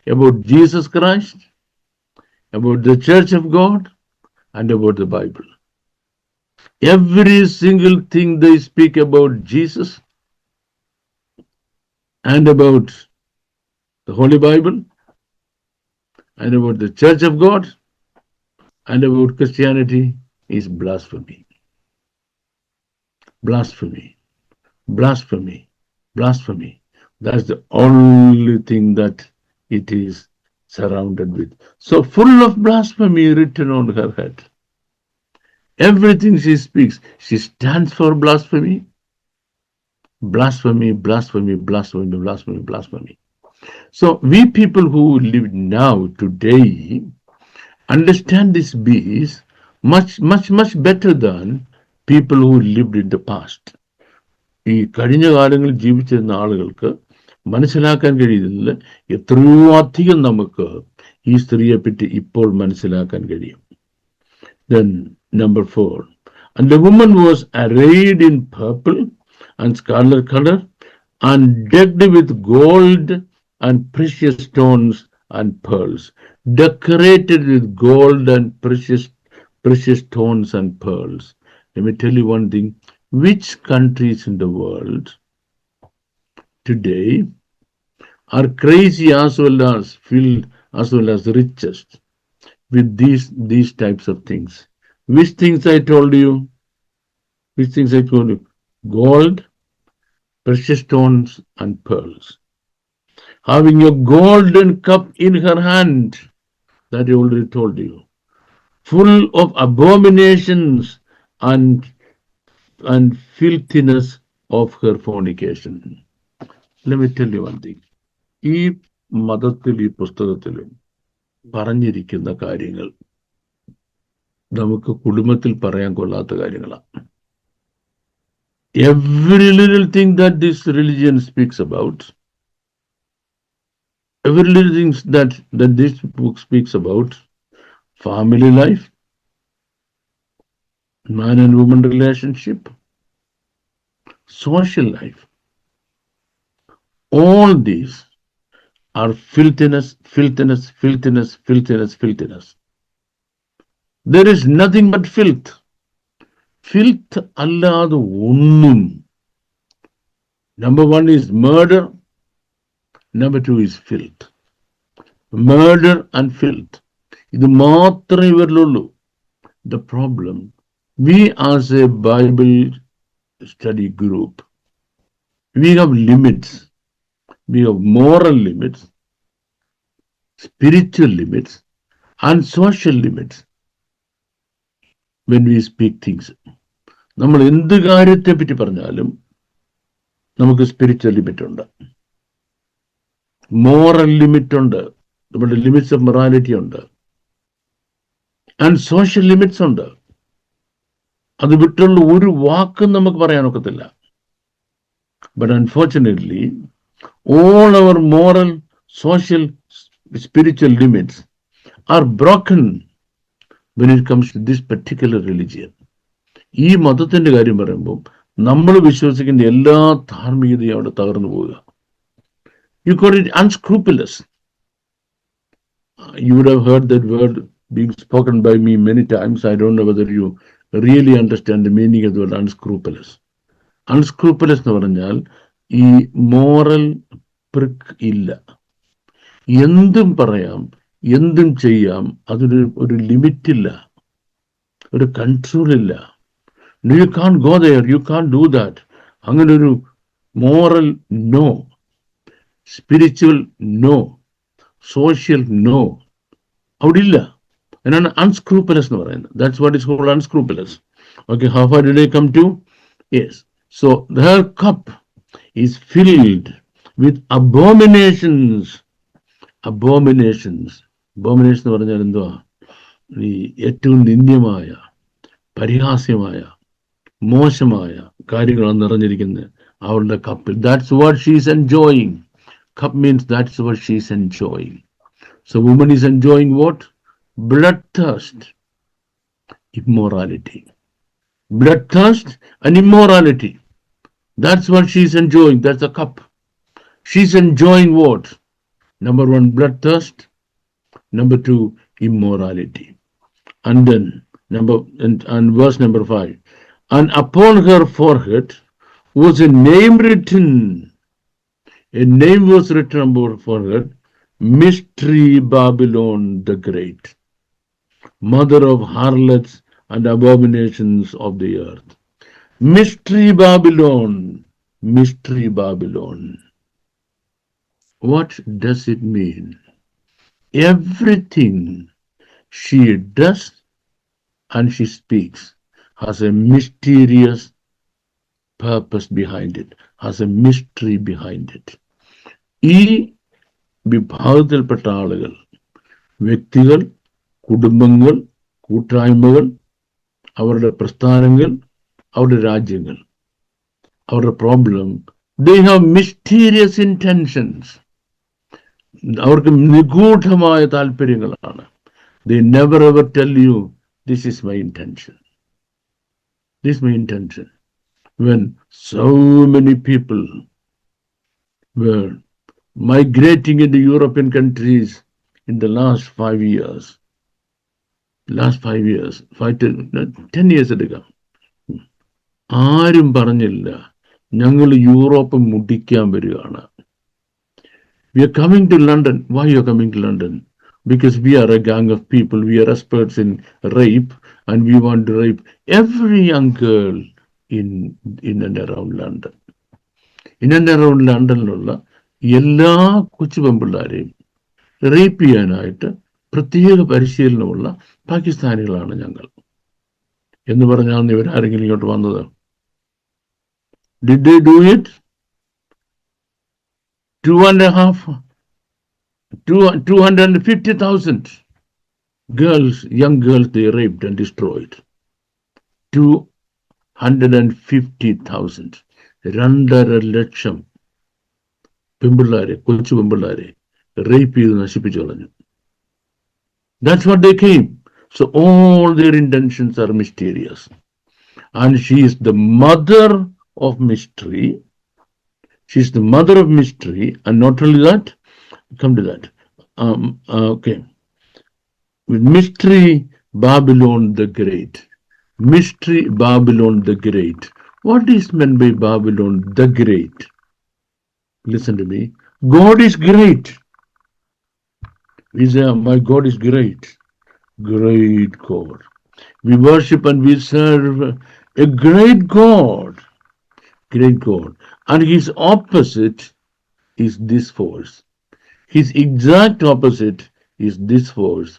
about Jesus Christ, about the Church of God, and about the Bible. Every single thing they speak about Jesus and about the Holy Bible and about the Church of God and about Christianity is blasphemy. Blasphemy, blasphemy, blasphemy. That's the only thing that it is surrounded with. So full of blasphemy written on her head. Everything she speaks, she stands for blasphemy. Blasphemy, blasphemy, blasphemy, blasphemy, blasphemy. So we people who live now, today, understand this beast much, much, much better than people who lived in the past. ഈ കഴിഞ്ഞ കാലങ്ങളിൽ ജീവിച്ചിരുന്ന ആളുകൾക്ക് മനസ്സിലാക്കാൻ കഴിയുന്നില്ല എത്രയോ അധികം നമുക്ക് ഈ സ്ത്രീയെ പറ്റി ഇപ്പോൾ മനസ്സിലാക്കാൻ കഴിയും. Then number 4, and the woman was arrayed in purple and scarlet color and decked with gold and precious stones and pearls, decorated with gold and precious stones and pearls. Let me tell you one thing. Which countries in the world today are crazy as well as filled as well as richest with these types of things? Which things I told you? Which things I told you? Gold, precious stones, and pearls. Having a golden cup in her hand, that I already told you, full of abominations and filthiness of her fornication. Let me tell you one thing. ഈ മതത്തിൽ, ഈ പുസ്തകത്തിൽ പറഞ്ഞിരിക്കുന്ന കാര്യങ്ങൾ നമുക്ക് കുടുംബത്തിൽ പറയാൻ കൊള്ളാത്ത കാര്യങ്ങളാണ്. Every little thing that this religion speaks about, every little thing that this book speaks about, family life, man and woman relationship, social life, all these are filthiness, filthiness, filthiness, filthiness, filthiness. There is nothing but filth. Filth alladu onnum. Number 1 is murder. Number 2 is filth. Murder and filth. Idu maatrame ivarlullu. The problem, we as a Bible study group, we have limits. We have moral limits, spiritual limits, and social limits when we speak things. നമ്മൾ എന്ത് കാര്യത്തെ പറ്റി പറഞ്ഞാലും നമുക്ക് spiritual limit ഉണ്ട്, moral limit ഉണ്ട്, നമ്മുടെ limits of morality ഉണ്ട്, ആൻഡ് സോഷ്യൽ ലിമിറ്റ്സ് ഉണ്ട്. അത് വിട്ടുള്ള ഒരു വാക്കും നമുക്ക് പറയാനൊക്കത്തില്ല. But unfortunately, all our moral, social, spiritual limits are broken when it comes to this particular religion. ഈ മതത്തിന്റെ കാര്യം പറയുമ്പോൾ നമ്മൾ വിശ്വസിക്കുന്ന എല്ലാ ധാർമ്മികതയും അവിടെ തകർന്നു പോവുക. You call it unscrupulous. You would have heard that word being spoken by me many times. I don't know whether you really understand the meaning of the word unscrupulous. Unscrupulous എന്ന് പറഞ്ഞാൽ ഈ മോറൽ പ്രിക്ക് ഇല്ല. എന്തും പറയാം, എന്തും ചെയ്യാം, ഒരു limit ഇല്ല, ഒരു കൺട്രോൾ ഇല്ല. You can't go there, you can't do that. അങ്ങനെ ഒരു moral no, spiritual no, social no അവിടെ ഇല്ല. അതിനാണ് അൺസ്ക്രൂപ്പലസ് എന്ന് പറയുന്നത്. That's what is called unscrupulous. Okay, how far did I come to? Yes. So their cup is filled with abominations. Abominations എന്ന് പറഞ്ഞാൽ എന്തുവാ? ഈ ഏറ്റവും നിന്ദ്യമായ, പരിഹാസ്യമായ, മോശമായ കാര്യങ്ങളാണ് നിറഞ്ഞിരിക്കുന്നത് അവളുടെ കപ്പിൽ. That's what she is enjoying. Cup means that's what she is enjoying. So woman is enjoying what? Bloodthirst, immorality. Bloodthirst and immorality. That's what she is enjoying. That's a cup. She's enjoying what? Number one, bloodthirst. Number two, immorality. And then and verse number 5. And upon her forehead was a name written. A name was written about for her, Mystery Babylon the Great, mother of harlots and abominations of the earth. Mystery Babylon, Mystery Babylon. What does it mean? Everything she does and she speaks has a mysterious purpose behind it, has a mystery behind it. ഈ വിഭാഗത്തിൽപ്പെട്ട ആളുകൾ, വ്യക്തികൾ, കുടുംബങ്ങൾ, കൂട്ടായ്മകൾ, അവരുടെ പ്രസ്ഥാനങ്ങൾ, അവരുടെ രാജ്യങ്ങൾ, അവരുടെ problem, they have mysterious intentions. അവർക്ക് നിഗൂഢമായ താല്പര്യങ്ങളാണ്. They never ever tell you, this is my intention. This is my intention. When so many people were migrating into European countries in the last 5 years, 10 years ago, ആരും പറഞ്ഞില്ല ഞങ്ങൾ Europe മുടിക്കാൻ വരികയാണ്. We are coming to London. Why you are coming to London? Because we are a gang of people. We are experts in rape and we want to rape every young girl in and around London. In and around ലണ്ടനിലുള്ള എല്ലാ കൊച്ചു പെൺപിള്ളാരെയും rape ചെയ്യാനായിട്ട് പ്രത്യേക പരിശീലനമുള്ള പാകിസ്ഥാനികളാണ് ഞങ്ങൾ എന്ന് പറഞ്ഞാൽ ഇവരാരെങ്കിലും ഇങ്ങോട്ട് വന്നത്? Did they do it? 250,000 girls, young girls, they raped and destroyed. 250,000. 2.5 ലക്ഷം പെൺപിള്ളാരെ, കൊച്ചു പെൺപിള്ളാരെ റേപ്പ് ചെയ്ത് നശിപ്പിച്ചു കളഞ്ഞു. That's what they came. So all their intentions are mysterious. And she is the mother of mystery. She is the mother of mystery. And not only that, come to that. Okay. With Mystery Babylon the Great. Mystery Babylon the Great. What is meant by Babylon the Great? Listen to me. God is great. We say, my God is great. Great God. We worship and we serve a great God. Great God. And his opposite is this force. His exact opposite is this force.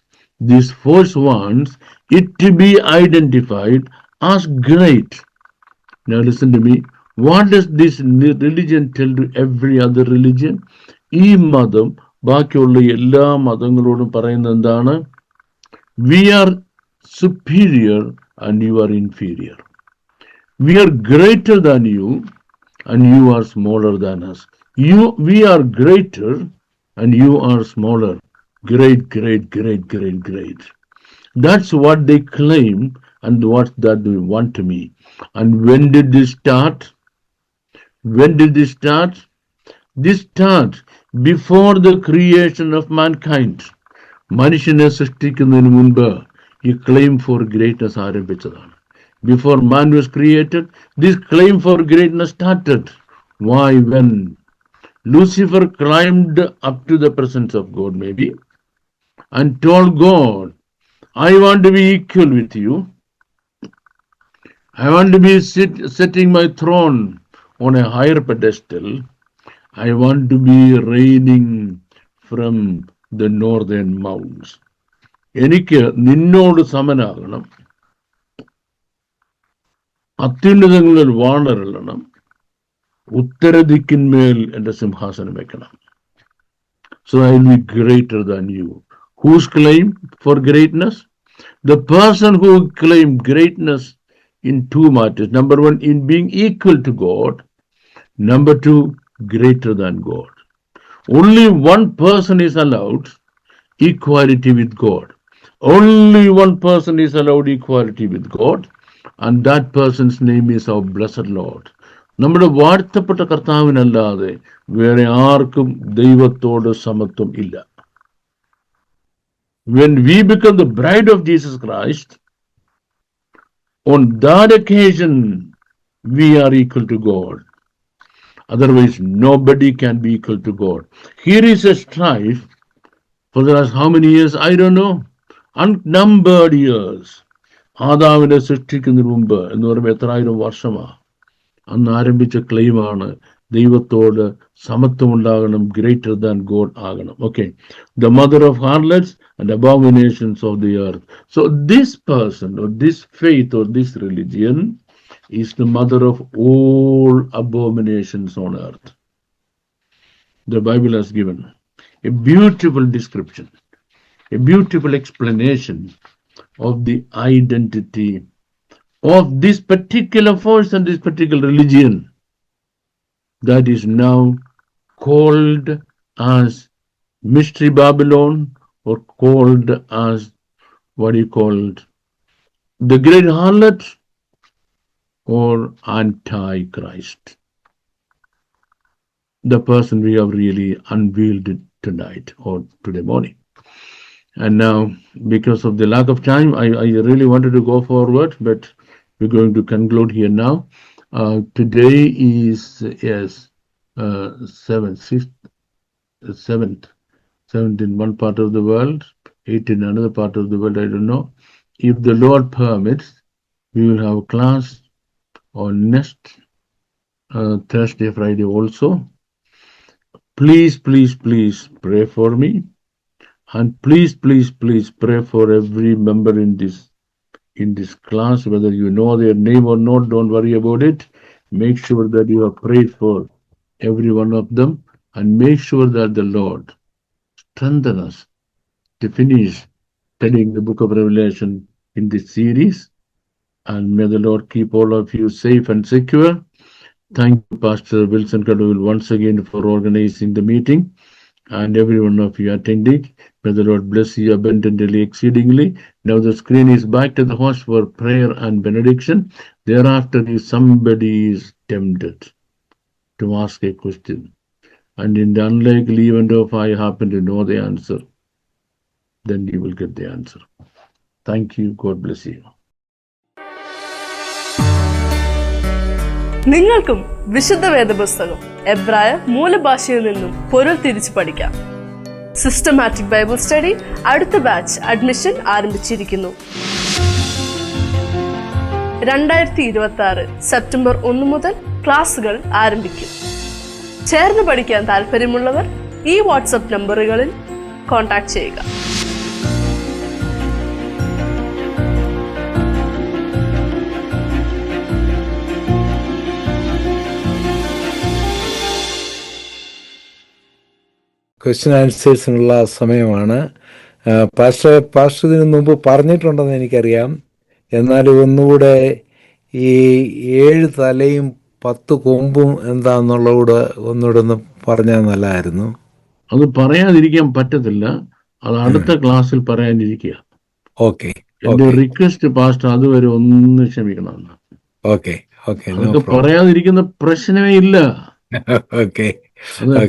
This force wants it to be identified as great. Now listen to me. What does this religion tell to every other religion? ഈ മതം ബാക്കിയുള്ള എല്ലാ മതങ്ങളോടും പറയുന്നത് എന്താണ്? We are superior and you are inferior. We are greater than you and you are smaller than us. We are greater and you are smaller. Great, great, great, great, great. That's what they claim and what that they want to me. And when did this start? When did this start? This starts before the creation of mankind. മനുഷ്യനെ സൃഷ്ടിക്കുന്നതിന് മുൻപ് ഈ claim for greatness ആരംഭിച്ചതാണ്. Before man was created, this claim for greatness started. Why? When Lucifer climbed up to the presence of God, maybe, and told God, I want to be equal with you. I want to be setting my throne on a higher pedestal. I want to be reigning from the northern mountains. എനിക്ക് നിന്നോട് സമനാകണം, അത്യുന്നതങ്ങളിൽ വാണരളണം, ഉത്തരദിക്കിന്മേൽ എന്റെ സിംഹാസനം വെക്കണം. So I will be greater than you. Whose claim for greatness? The person who claimed greatness in two matters. Number one, in being equal to God. Number two, greater than God. Only one person is allowed equality with God. Only one person is allowed equality with God, and that person's name is our blessed Lord. നമ്മുടെ വാഴ്ത്തപ്പെട്ട കർത്താവിനല്ലാതെ വേറെ ആർക്കും ദൈവത്തോട് സമത്വം ഇല്ല. When we become the bride of Jesus Christ, on that occasion we are equal to God. Otherwise, nobody can be equal to God. Here is a strife for the last how many years? I don't know. Unnumbered years. ആദാമിനെ സൃഷ്ടിക്കുന്നതിന് മുമ്പ് എന്ന് പറയുമ്പോൾ എത്രായിരം വർഷമാ അന്ന് ആരംഭിച്ച ക്ലെയിമാണ് ദൈവത്തോട് സമത്വം ഉണ്ടാകണം, greater than God ആകണം. Okay, the mother of harlots and abominations of the earth. So this person or this faith or this religion is the mother of all abominations on earth. The Bible has given a beautiful description, a beautiful explanation of the identity of this particular force and this particular religion that is now called as Mystery Babylon, or called as what he called the great harlot or Antichrist. The person we have really unveiled tonight or today morning. And now, because of the lack of time, I really wanted to go forward, but we're going to conclude here now. Today is, yes, 7th in one part of the world, 8th in another part of the world, I don't know. If the Lord permits, we will have a class on next Thursday, Friday also. Please pray for me, and please pray for every member in this class. Whether you know their name or not, don't worry about it. Make sure that you have prayed for every one of them, and make sure that the Lord strengthen us to finish studying the book of Revelation in this series. And may the Lord keep all of you safe and secure. Thank you, Pastor Wilson Kadul, once again for organizing the meeting, and every one of you attending. May the Lord bless you abundantly, exceedingly. Now the screen is back to the host for prayer and benediction. Thereafter, if somebody is tempted to ask a question, and in the unlikely event of I happen to know the answer, then you will get the answer. Thank you. God bless you. നിങ്ങൾക്കും വിശുദ്ധ വേദപുസ്തകം എബ്രായ മൂലഭാഷയിൽ നിന്നും പൊരുൾ തിരിച്ചു പഠിക്കാം. Systematic Bible study അടുത്ത batch admission ആരംഭിച്ചിരിക്കുന്നു. 2026 സെപ്റ്റംബർ 1 മുതൽ ക്ലാസുകൾ ആരംഭിക്കും. ചേർന്ന് പഠിക്കാൻ താല്പര്യമുള്ളവർ ഈ വാട്സ്ആപ്പ് നമ്പറുകളിൽ കോൺടാക്ട് ചെയ്യുക. ക്വസ്റ്റ്യൻ ആൻസേഴ്സിനുള്ള സമയമാണ്. പാസ്റ്റർ ഇതിനു മുമ്പ് പറഞ്ഞിട്ടുണ്ടെന്ന് എനിക്കറിയാം. എന്നാലും ഒന്നുകൂടെ ഈ 7 തലയും 10 കൊമ്പും എന്താന്നുള്ളൂടെ ഒന്നുകൂടെ ഒന്ന് പറഞ്ഞാൽ നല്ലതായിരുന്നു. അത് പറയാതിരിക്കാൻ പറ്റത്തില്ല. അത് അടുത്ത ക്ലാസ്സിൽ പറയാനിരിക്കുക. ഓക്കെ, എന്റെ റിക്വസ്റ്റ് പാസ്റ്റർ അതുവരെ ഒന്ന് ക്ഷമിക്കണം. ഓക്കെ, അതൊക്കെ പറയാതിരിക്കുന്ന പ്രശ്നമേ ഇല്ല. ഓക്കെ,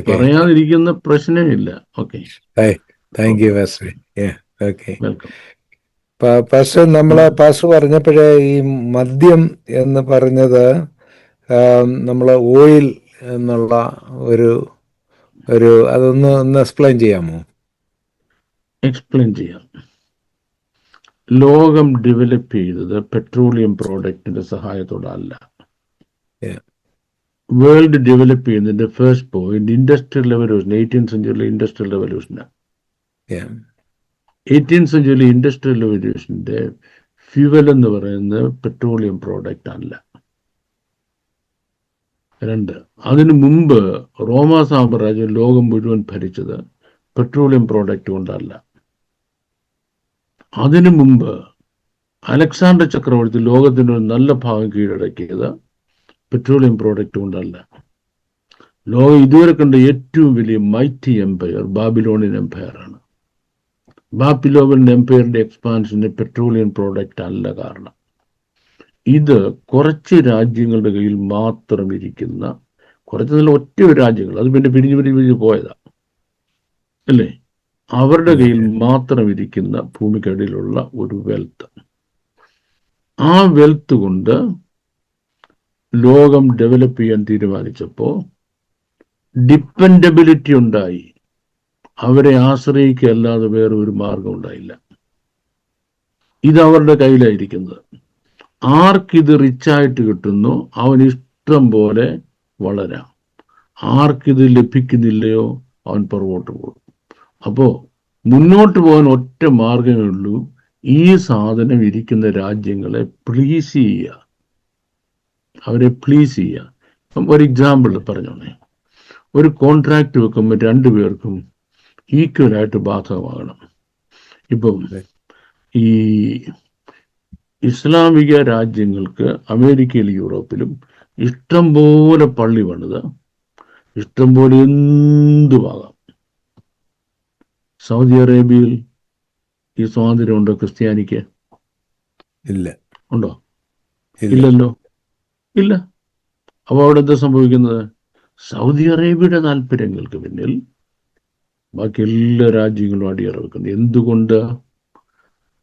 പറയാതിരിക്കുന്ന പ്രശ്നമില്ല. Okay, thank you pastor. Okay, welcome. Pastor, pastor പറഞ്ഞപ്പോഴേ ഈ മദ്യം എന്ന് പറഞ്ഞത് നമ്മളെ ഓയിൽ എന്നുള്ള ഒരു അതൊന്ന് എക്സ്പ്ലെയിൻ ചെയ്യാമോ? എക്സ്പ്ലെയിൻ ചെയ്യാം. ലോകം ഡെവലപ്പ് ചെയ്തത് പെട്രോളിയം പ്രോഡക്റ്റിന്റെ സഹായത്തോടല്ല. വേൾഡ് ഡെവലപ്പ് ചെയ്യുന്നതിന്റെ first point industrial revolution, 18th സെഞ്ചുറിയിലെ ഇൻഡസ്ട്രിയൽ റെവല്യൂഷനാണ്. Yeah. 18th സെഞ്ച്വറി ഇൻഡസ്ട്രിയൽ റവല്യൂഷന്റെ ഫ്യൂവൽ എന്ന് പറയുന്നത് പെട്രോളിയം പ്രോഡക്റ്റ് അല്ല. 2, അതിനു മുമ്പ് റോമാ സാമ്രാജ്യം ലോകം മുഴുവൻ ഭരിച്ചത് പെട്രോളിയം പ്രോഡക്റ്റ് കൊണ്ടല്ല. അതിനു മുമ്പ് അലക്സാണ്ടർ ചക്രവർത്തി ലോകത്തിൻ്റെ ഒരു നല്ല ഭാഗം കീഴടക്കിയത് പെട്രോളിയം പ്രോഡക്റ്റ് കൊണ്ടല്ല. ലോകം ഇതുവരെ കണ്ട ഏറ്റവും വലിയ മൈറ്റി എംപയർ ബാബിലോണിയൻ എംപയർ ആണ്. ബാബിലോണിയൻ എംപയറിന്റെ എക്സ്പാൻഷന് പെട്രോളിയം പ്രോഡക്റ്റ് അല്ല കാരണം. ഇത് കുറച്ച് രാജ്യങ്ങളുടെ കയ്യിൽ മാത്രം ഇരിക്കുന്ന, കുറച്ച് നല്ല ഒറ്റ രാജ്യങ്ങൾ, അത് പിന്നെ പിരിഞ്ഞു പോയതാ അല്ലേ, അവരുടെ കയ്യിൽ മാത്രം ഇരിക്കുന്ന ഭൂമിക്കടിയിലുള്ള ഒരു വെൽത്ത്. ആ വെൽത്ത് കൊണ്ട് ലോകം ഡെവലപ്പ് ചെയ്യാൻ തീരുമാനിച്ചപ്പോൾ ഡിപ്പെൻഡബിലിറ്റി ഉണ്ടായി. അവരെ ആശ്രയിക്കല്ലാതെ വേറെ ഒരു മാർഗം ഉണ്ടായില്ല. ഇത് അവരുടെ കയ്യിലായിരിക്കുന്നത്. ആർക്കിത് റിച്ചായിട്ട് കിട്ടുന്നു അവൻ ഇഷ്ടം പോലെ വളരാം. ആർക്കിത് ലഭിക്കുന്നില്ലയോ അവൻ പുറകോട്ട് പോകും. അപ്പോൾ മുന്നോട്ട് പോകാൻ ഒറ്റ മാർഗമേ ഉള്ളൂ, ഈ സാധനം ഇരിക്കുന്ന രാജ്യങ്ങളെ പ്ലീസ് ചെയ്യുക, അവരെ പ്ലീസ് ചെയ്യുക. ഒരു എക്സാമ്പിൾ പറഞ്ഞോണേ, ഒരു കോൺട്രാക്ട് വെക്കുമ്പോൾ 2 പേർക്കും ഈക്വലായിട്ട് ബാധകമാകണം. ഇപ്പം ഈ ഇസ്ലാമിക രാജ്യങ്ങൾക്ക് അമേരിക്കയിലും യൂറോപ്പിലും ഇഷ്ടംപോലെ പള്ളി പണിത് ഇഷ്ടംപോലെ എന്തുമാകാം. സൗദി അറേബ്യയിൽ ഈ സ്വാതന്ത്ര്യമുണ്ടോ ക്രിസ്ത്യാനിക്ക്? ഇല്ല. ഉണ്ടോ? ഇല്ലല്ലോ, ഇല്ല. അപ്പോൾ അവിടെ എന്താ സംഭവിക്കുന്നത്? സൗദി അറേബ്യയുടെ താല്പര്യങ്ങൾക്ക് പിന്നിൽ ബാക്കി എല്ലാ രാജ്യങ്ങളും അടിയറവെക്കുന്നു. എന്തുകൊണ്ട്?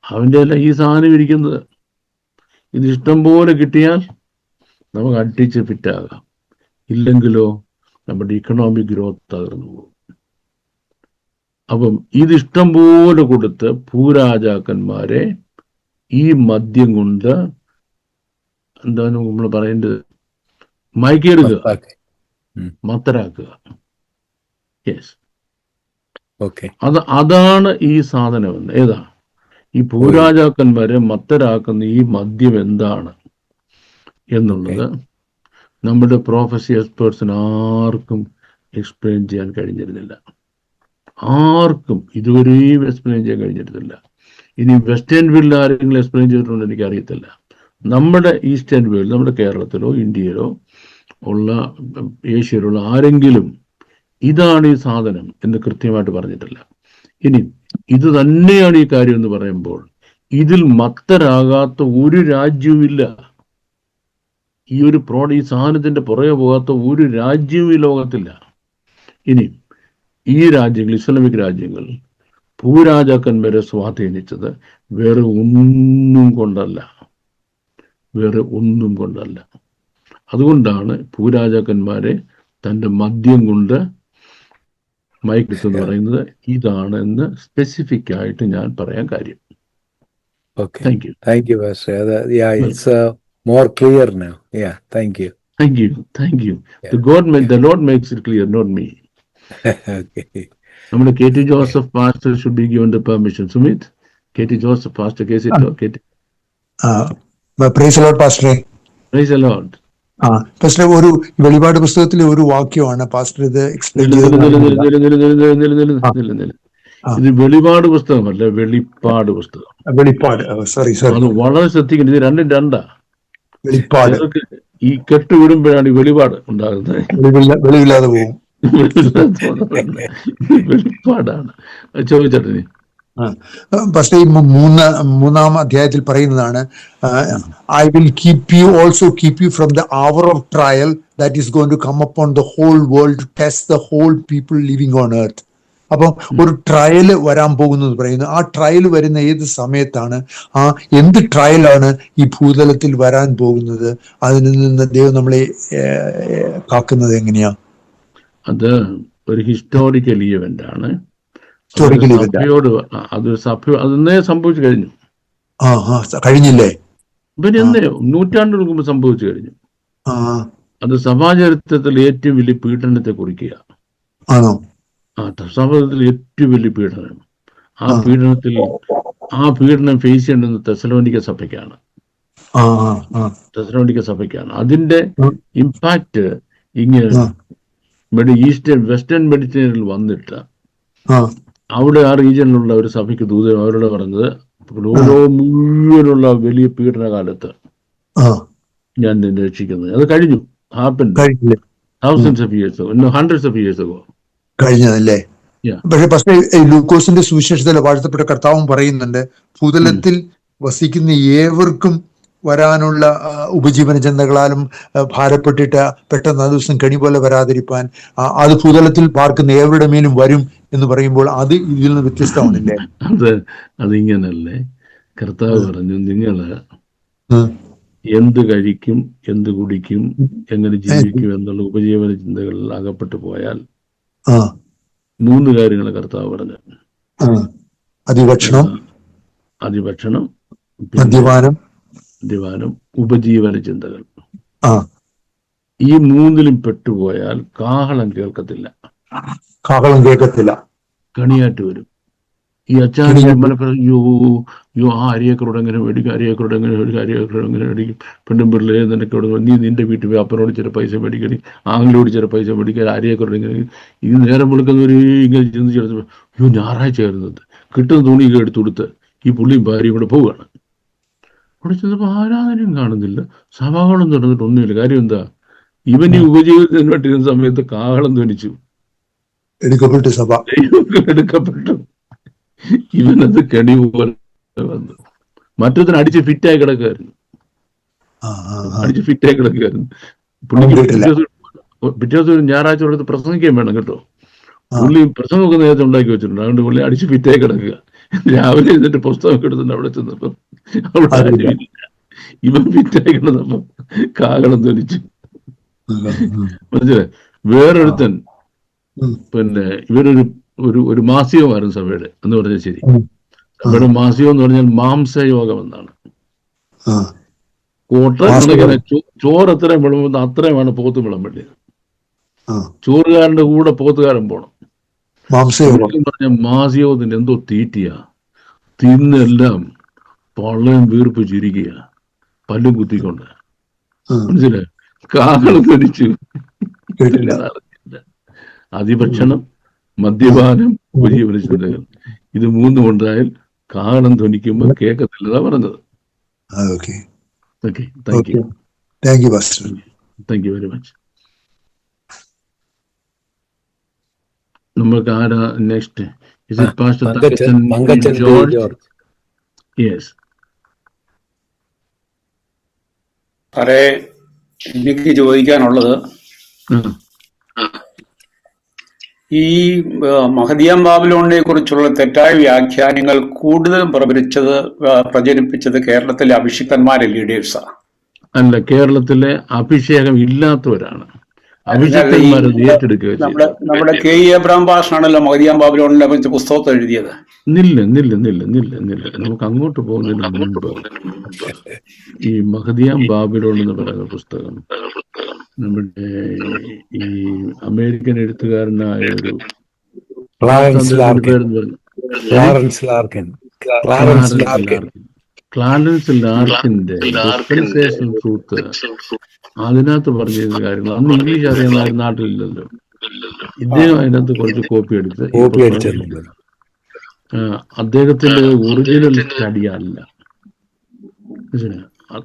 അവൻ്റെ അല്ല ഈ സാധനം ഇരിക്കുന്നത്. ഇത് ഇഷ്ടം പോലെ കിട്ടിയാൽ നമുക്ക് അടിച്ച് ഫിറ്റാകാം, ഇല്ലെങ്കിലോ നമ്മുടെ ഇക്കണോമിക് ഗ്രോത്ത് തകർന്നു പോകും. അപ്പം ഇതിഷ്ടം പോലെ കൊടുത്ത് ഭൂരാജാക്കന്മാരെ ഈ മദ്യം കൊണ്ട് എന്താണ് നമ്മൾ പറയേണ്ടത്, മയക്കിയെടുക്കുക, മത്തരാക്കുക. യെസ്, അതാണ് ഈ സാധനം. ഏതാ ഈ ഭൂരാജാക്കന്മാരെ മത്തരാക്കുന്ന ഈ മദ്യം എന്താണ് എന്നുള്ളത് നമ്മുടെ പ്രൊഫസി എക്സ്പേർട്സിന് ആർക്കും എക്സ്പ്ലെയിൻ ചെയ്യാൻ കഴിഞ്ഞിരുന്നില്ല. ആർക്കും ഇതുവരെയും എക്സ്പ്ലെയിൻ ചെയ്യാൻ കഴിഞ്ഞിരുന്നില്ല. ഇനി വെസ്റ്റേൺ വേൾഡിൽ ആരെങ്കിലും എക്സ്പ്ലെയിൻ ചെയ്തിട്ടുണ്ടോ എനിക്കറിയത്തില്ല. നമ്മുടെ ഈസ്റ്റേൺ വേൾഡ്, നമ്മുടെ കേരളത്തിലോ ഇന്ത്യയിലോ ഉള്ള ഏഷ്യയിലുള്ള ആരെങ്കിലും ഇതാണ് ഈ സാധനം എന്ന് കൃത്യമായിട്ട് പറഞ്ഞിട്ടില്ല. ഇനി ഇത് തന്നെയാണ് ഈ കാര്യം എന്ന് പറയുമ്പോൾ ഇതിൽ മത്തരാകാത്ത ഒരു രാജ്യവുമില്ല. ഈ ഒരു ഈ സാധനത്തിന്റെ പുറകെ പോകാത്ത ഒരു രാജ്യവും ഈ ലോകത്തില്ല. ഇനി ഈ രാജ്യങ്ങൾ, ഇസ്ലാമിക് രാജ്യങ്ങൾ ഭൂരാജാക്കന്മാരെ സ്വാധീനിച്ചത് വേറെ ഒന്നും കൊണ്ടല്ല, വേറെ ഒന്നും കൊണ്ടല്ല. അതുകൊണ്ടാണ് ഭൂരാജാക്കന്മാരെ തൻ്റെ മദ്യം കൊണ്ട് മയക്കിട്ടെന്ന് പറയുന്നത് ഇതാണെന്ന് സ്പെസിഫിക് ആയിട്ട് ഞാൻ പറയാൻ കാര്യം. Thank you, Pastor. Yeah, it's more clear now. Yeah, thank you. Thank you. Yeah. The Lord makes it clear, not me. Okay. നമ്മുടെ KT Joseph pastor should be given the permission. Sumit, KT Joseph pastor, case it KT. Praise the Lord, Pastor. Praise the Lord. Pastor, ഒരു വെളിപാട് പുസ്തകത്തിലെ ഒരു വാക്യമാണ് pastor ഇത് explain ഇത് വെളിപാട് പുസ്തകമല്ല, വെളിപ്പാട് പുസ്തകം. വെളിപ്പാട്, സോറി. അത് വളരെ ശ്രദ്ധിക്കണം. ഇത് രണ്ടും രണ്ടാ. വെളിപ്പാട് ഈ കെട്ടുവിടുമ്പോഴാണ് ഈ വെളിപാട് ഉണ്ടാകുന്നത്. വെളിവില്ലാതെ പോകും. വെളിപ്പാടാണ്. ചോദിച്ചേ പക്ഷേ ഈ മൂന്നാം അധ്യായത്തിൽ പറയുന്നതാണ്, I will also keep you from the hour of trial that is going to come upon the whole world to test the whole people living on earth. അപ്പം ഒരു ട്രയൽ വരാൻ പോകുന്നത് പറയുന്നു. ആ ട്രയൽ വരുന്ന ഏത് സമയത്താണ്, എന്ത് ട്രയലാണ് ഈ ഭൂതലത്തിൽ വരാൻ പോകുന്നത്, അതിൽ നിന്ന് ദൈവം നമ്മളെ കാക്കുന്നത് എങ്ങനെയാ? അത് ഒരു ഹിസ്റ്റോറിക്കൽ ഈവന്റ് ആണ്. അതെന്നേ സംഭവിച്ചു കഴിഞ്ഞു. കഴിഞ്ഞില്ലേ? പിന്നെ എന്നേ നൂറ്റാണ്ടുകൾക്ക് മുമ്പ് സംഭവിച്ചു കഴിഞ്ഞു. അത് സഭാചരിത്രത്തിൽ ഏറ്റവും വലിയ പീഡനത്തെ കുറിക്കുക. സഭാചരിത്രത്തിൽ ഏറ്റവും വലിയ പീഡനം. ആ പീഡനം ഫേസ് ചെയ്യേണ്ടുന്ന തെസലോനിക്ക സഭയ്ക്കാണ്. അതിന്റെ ഇമ്പാക്ട് ഇങ്ങനെ ഈസ്റ്റേൺ വെസ്റ്റേൺ മെഡിറ്ററേനിയനിൽ വന്നിട്ട് അവിടെ ആ റീജിയനിലുള്ള ഒരു സഭയ്ക്ക് ദൂതം അവരോട് പറഞ്ഞത്, ഓരോ മുഴുവനുള്ള വലിയ പീഡനകാലത്ത് ഞാൻ നിന്നെ രക്ഷിക്കുന്നത്. അത് കഴിഞ്ഞു. thousands of years ago, no, hundreds of years ago. കഴിഞ്ഞതല്ലേ? പക്ഷേ ലൂക്കോസിന്റെ സുവിശേഷത്തിൽ വാഴ്ത്തപ്പെട്ട കർത്താവും പറയുന്നുണ്ട്, ഭൂതലത്തിൽ വസിക്കുന്ന ഏവർക്കും വരാനുള്ള ഉപജീവന ചിന്തകളാലും ഭാരപ്പെട്ടിട്ട് പെട്ടെന്ന് ആ ദിവസം കണി പോലെ വരാതിരിപ്പാൻ, അത് ഭൂതലത്തിൽ പാർക്കുന്ന ഏവരുടെ മേലും വരും എന്ന് പറയുമ്പോൾ അത് ഇതിൽ നിന്ന് വ്യത്യസ്തമാണല്ലേ? അതിങ്ങനല്ലേ കർത്താവ് പറഞ്ഞു, നിങ്ങള് എന്ത് കഴിക്കും, എന്ത് കുടിക്കും, എങ്ങനെ ജീവിക്കും എന്നുള്ള ഉപജീവന ചിന്തകളിൽ അകപ്പെട്ടു പോയാൽ 3 കാര്യങ്ങൾ കർത്താവ് പറഞ്ഞു. അതിഭക്ഷണം, മദ്യപാനം, ഉപജീവന ചിന്തകൾ. ഈ 3ലും പെട്ടുപോയാൽ കാഹളം കേൾക്കത്തില്ല, കണിയാറ്റ് വരും. ഈ അച്ഛാ അരിയേക്കറോട് എങ്ങനെ മേടിക്കും, അരിയേക്കറോട് എങ്ങനെ മേടിക്കും, പെണ്ണും പിള്ളേ നിനക്ക് നീ നിന്റെ വീട്ടിൽ പോയി അപ്പനോട് ചില പൈസ മേടിക്കണി, ആംഗ്ലോട് ചില പൈസ മേടിക്കുക, അരിയേക്കറോട് എങ്ങനെ. ഇത് നേരം വിളിക്കുന്നവർ ഇങ്ങനെ ചിന്തിച്ചെടുത്ത് ഞായറാഴ്ച ആയിരുന്നത് കിട്ടുന്ന തുണിയൊക്കെ എടുത്തുകൊടുത്ത് ഈ പുള്ളിയും ഭാര്യയും കൂടെ പോവുകയാണ്. അവിടെ ചെന്നപ്പോൾ ആരാധനയും കാണുന്നില്ല, സഭകളും തുടർന്നിട്ട് ഒന്നുമില്ല. കാര്യം എന്താ? ഇവൻ ഈ ഉപജീവനത്തിന് വേണ്ടിയിരുന്ന സമയത്ത് കാഹളം ധ്വനിച്ചു, എടുക്കപ്പെട്ടു. ഇവനത് കെണി പോലെ വന്നു. മറ്റൊരുത്തിന് അടിച്ച് ഫിറ്റായി കിടക്കുകയായിരുന്നു. പുള്ളിക്ക് പിറ്റേ ദിവസം ഞായറാഴ്ച കൊടുത്ത് പ്രസംഗിക്കാൻ വേണം കേട്ടോ. പുള്ളി പ്രസംഗമൊക്കെ നേരത്തെ ഉണ്ടാക്കി വെച്ചിട്ടുണ്ട്. അതുകൊണ്ട് പുള്ളി അടിച്ച് ഫിറ്റായി കിടക്കുക. രാവിലെ എന്നിട്ട് പുസ്തകം എടുത്തിട്ട് അവിടെ ചെന്നപ്പം അവിടെ ഇവൻ ഫിറ്റായി കിടന്നപ്പം കാഹളം ധ്വനിച്ചു. മനസ്സിലായി? വേറൊരുത്തൻ പിന്നെ ഇവരൊരു മാസികമായിരുന്നു സഭയുടെ എന്ന് പറഞ്ഞാൽ ശരി. സഭയുടെ മാസികം എന്ന് പറഞ്ഞാൽ മാംസയോഗം എന്നാണ്. കോട്ടക്കണക്കിന് ചോറ് എത്രയും വിളമ്പുന്ന അത്രയുമാണ് പോത്ത് വിളമ്പേണ്ടത്. ചോറുകാരന്റെ കൂടെ പോത്തുകാരൻ പോണം. പറഞ്ഞ മാസിയോഗത്തിന് എന്തോ തീറ്റിയാ, തിന്നെല്ലാം പള്ളയും വീർപ്പിച്ചിരിക്കുക, പല്ലും കുത്തിക്കൊണ്ട്. മനസ്സിലായി? കാഹളം ധരിച്ചു. അതിഭക്ഷണം, മദ്യപാനം, ഉപജീവന ചിന്തകൾ, ഇത് 3 ഉണ്ടായാൽ കാഹളം ധ്വനിക്കുമ്പോൾ കേൾക്കത്തില്ല പറഞ്ഞത്. Thank you very much. നമുക്ക് ആരാ നെക്സ്റ്റ്? ജോർജ്? യെസ്. സാറേ, എനിക്ക് ചോദിക്കാനുള്ളത്, ഈ മഹദിയാം ബാബിലോണിനെ കുറിച്ചുള്ള തെറ്റായ വ്യാഖ്യാനങ്ങൾ കൂടുതലും പ്രചരിപ്പിച്ചത് കേരളത്തിലെ അഭിഷിക്തന്മാരെ ലീഡേഴ്സാ? അല്ല, കേരളത്തിലെ അഭിഷേകം ഇല്ലാത്തവരാണ് അഭിഷിക്തന്മാരെ ഏറ്റെടുക്കുക. നമ്മുടെ കെ ഇ എബ്രഹാം പാഷാണല്ലോ മഹദിയാം ബാബിലോണിനെ കുറിച്ച് പുസ്തകത്തെ എഴുതിയത്. നില്ല നമുക്ക് അങ്ങോട്ട് പോകുന്നതിന് മുൻപ് ഈ മഹദിയാം ബാബിലോൺ എന്ന് പറയുന്ന പുസ്തകം നമ്മുടെ ഈ അമേരിക്കൻ എഴുത്തുകാരനായ ഒരു ക്ലാരൻസ് ലാർക്കിന്റെ ഡിസ്പെൻസേഷൻ ട്രൂത്ത്, അതിനകത്ത് പറഞ്ഞിരുന്ന കാര്യങ്ങൾ അന്ന് ഇംഗ്ലീഷ് അറിയുന്ന നാട്ടിലില്ലല്ലോ. ഇദ്ദേഹം അതിനകത്ത് കുറച്ച് കോപ്പി എടുത്ത് അദ്ദേഹത്തിന്റെ ഒറിജിനൽ സ്റ്റഡി അല്ല.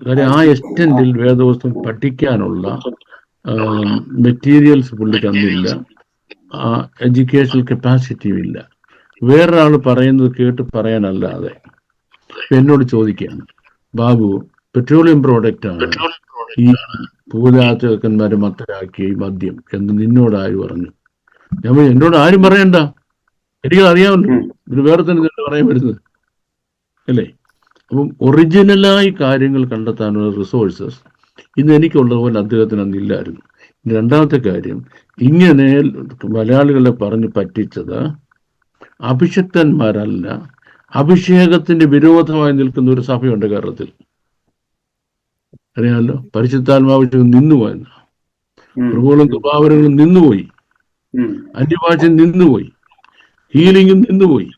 കാര്യം ആ എക്സ്റ്റെന്റിൽ വേദപുസ്തകം പഠിക്കാനുള്ള മെറ്റീരിയൽസ് പുള്ളിക്ക് അന്നില്ല, എഡ്യൂക്കേഷണൽ കപ്പാസിറ്റിയും ഇല്ല. വേറൊരാൾ പറയുന്നത് കേട്ട് പറയാനല്ലാതെ. എന്നോട് ചോദിക്കുകയാണ്, ബാബു പെട്രോളിയം പ്രോഡക്റ്റ് ആണ് ഈ പൂജാചകന്മാരെ മത്തരാക്കിയ ഈ മദ്യം എന്ന് നിന്നോട് ആര് പറഞ്ഞു? ഞാൻ എന്നോട് ആരും പറയണ്ട, എനിക്ക് അറിയാമല്ലോ, ഇത് വേറെ തന്നെ പറയാൻ വരുന്നത് അല്ലേ. അപ്പം ഒറിജിനലായി കാര്യങ്ങൾ കണ്ടെത്താനുള്ള റിസോഴ്സസ് ഇന്ന് എനിക്കുള്ളതുപോലെ അദ്ദേഹത്തിന് അന്നില്ലായിരുന്നു. രണ്ടാമത്തെ കാര്യം, ഇങ്ങനെ മലയാളികളെ പറഞ്ഞ് പറ്റിച്ചത് അഭിഷിക്തന്മാരല്ല, അഭിഷേകത്തിന്റെ വിരോധമായി നിൽക്കുന്ന ഒരു സഭയുണ്ട് കേരളത്തിൽ. അറിയാമല്ലോ, പരിശുദ്ധാത്മാഭിഷേകം നിന്നുപോയെന്ന, പ്രഭുകളും കൃപാവരങ്ങളും നിന്നുപോയി, അന്യഭാഷ നിന്നുപോയി, ഹീലിംഗും നിന്നുപോയി.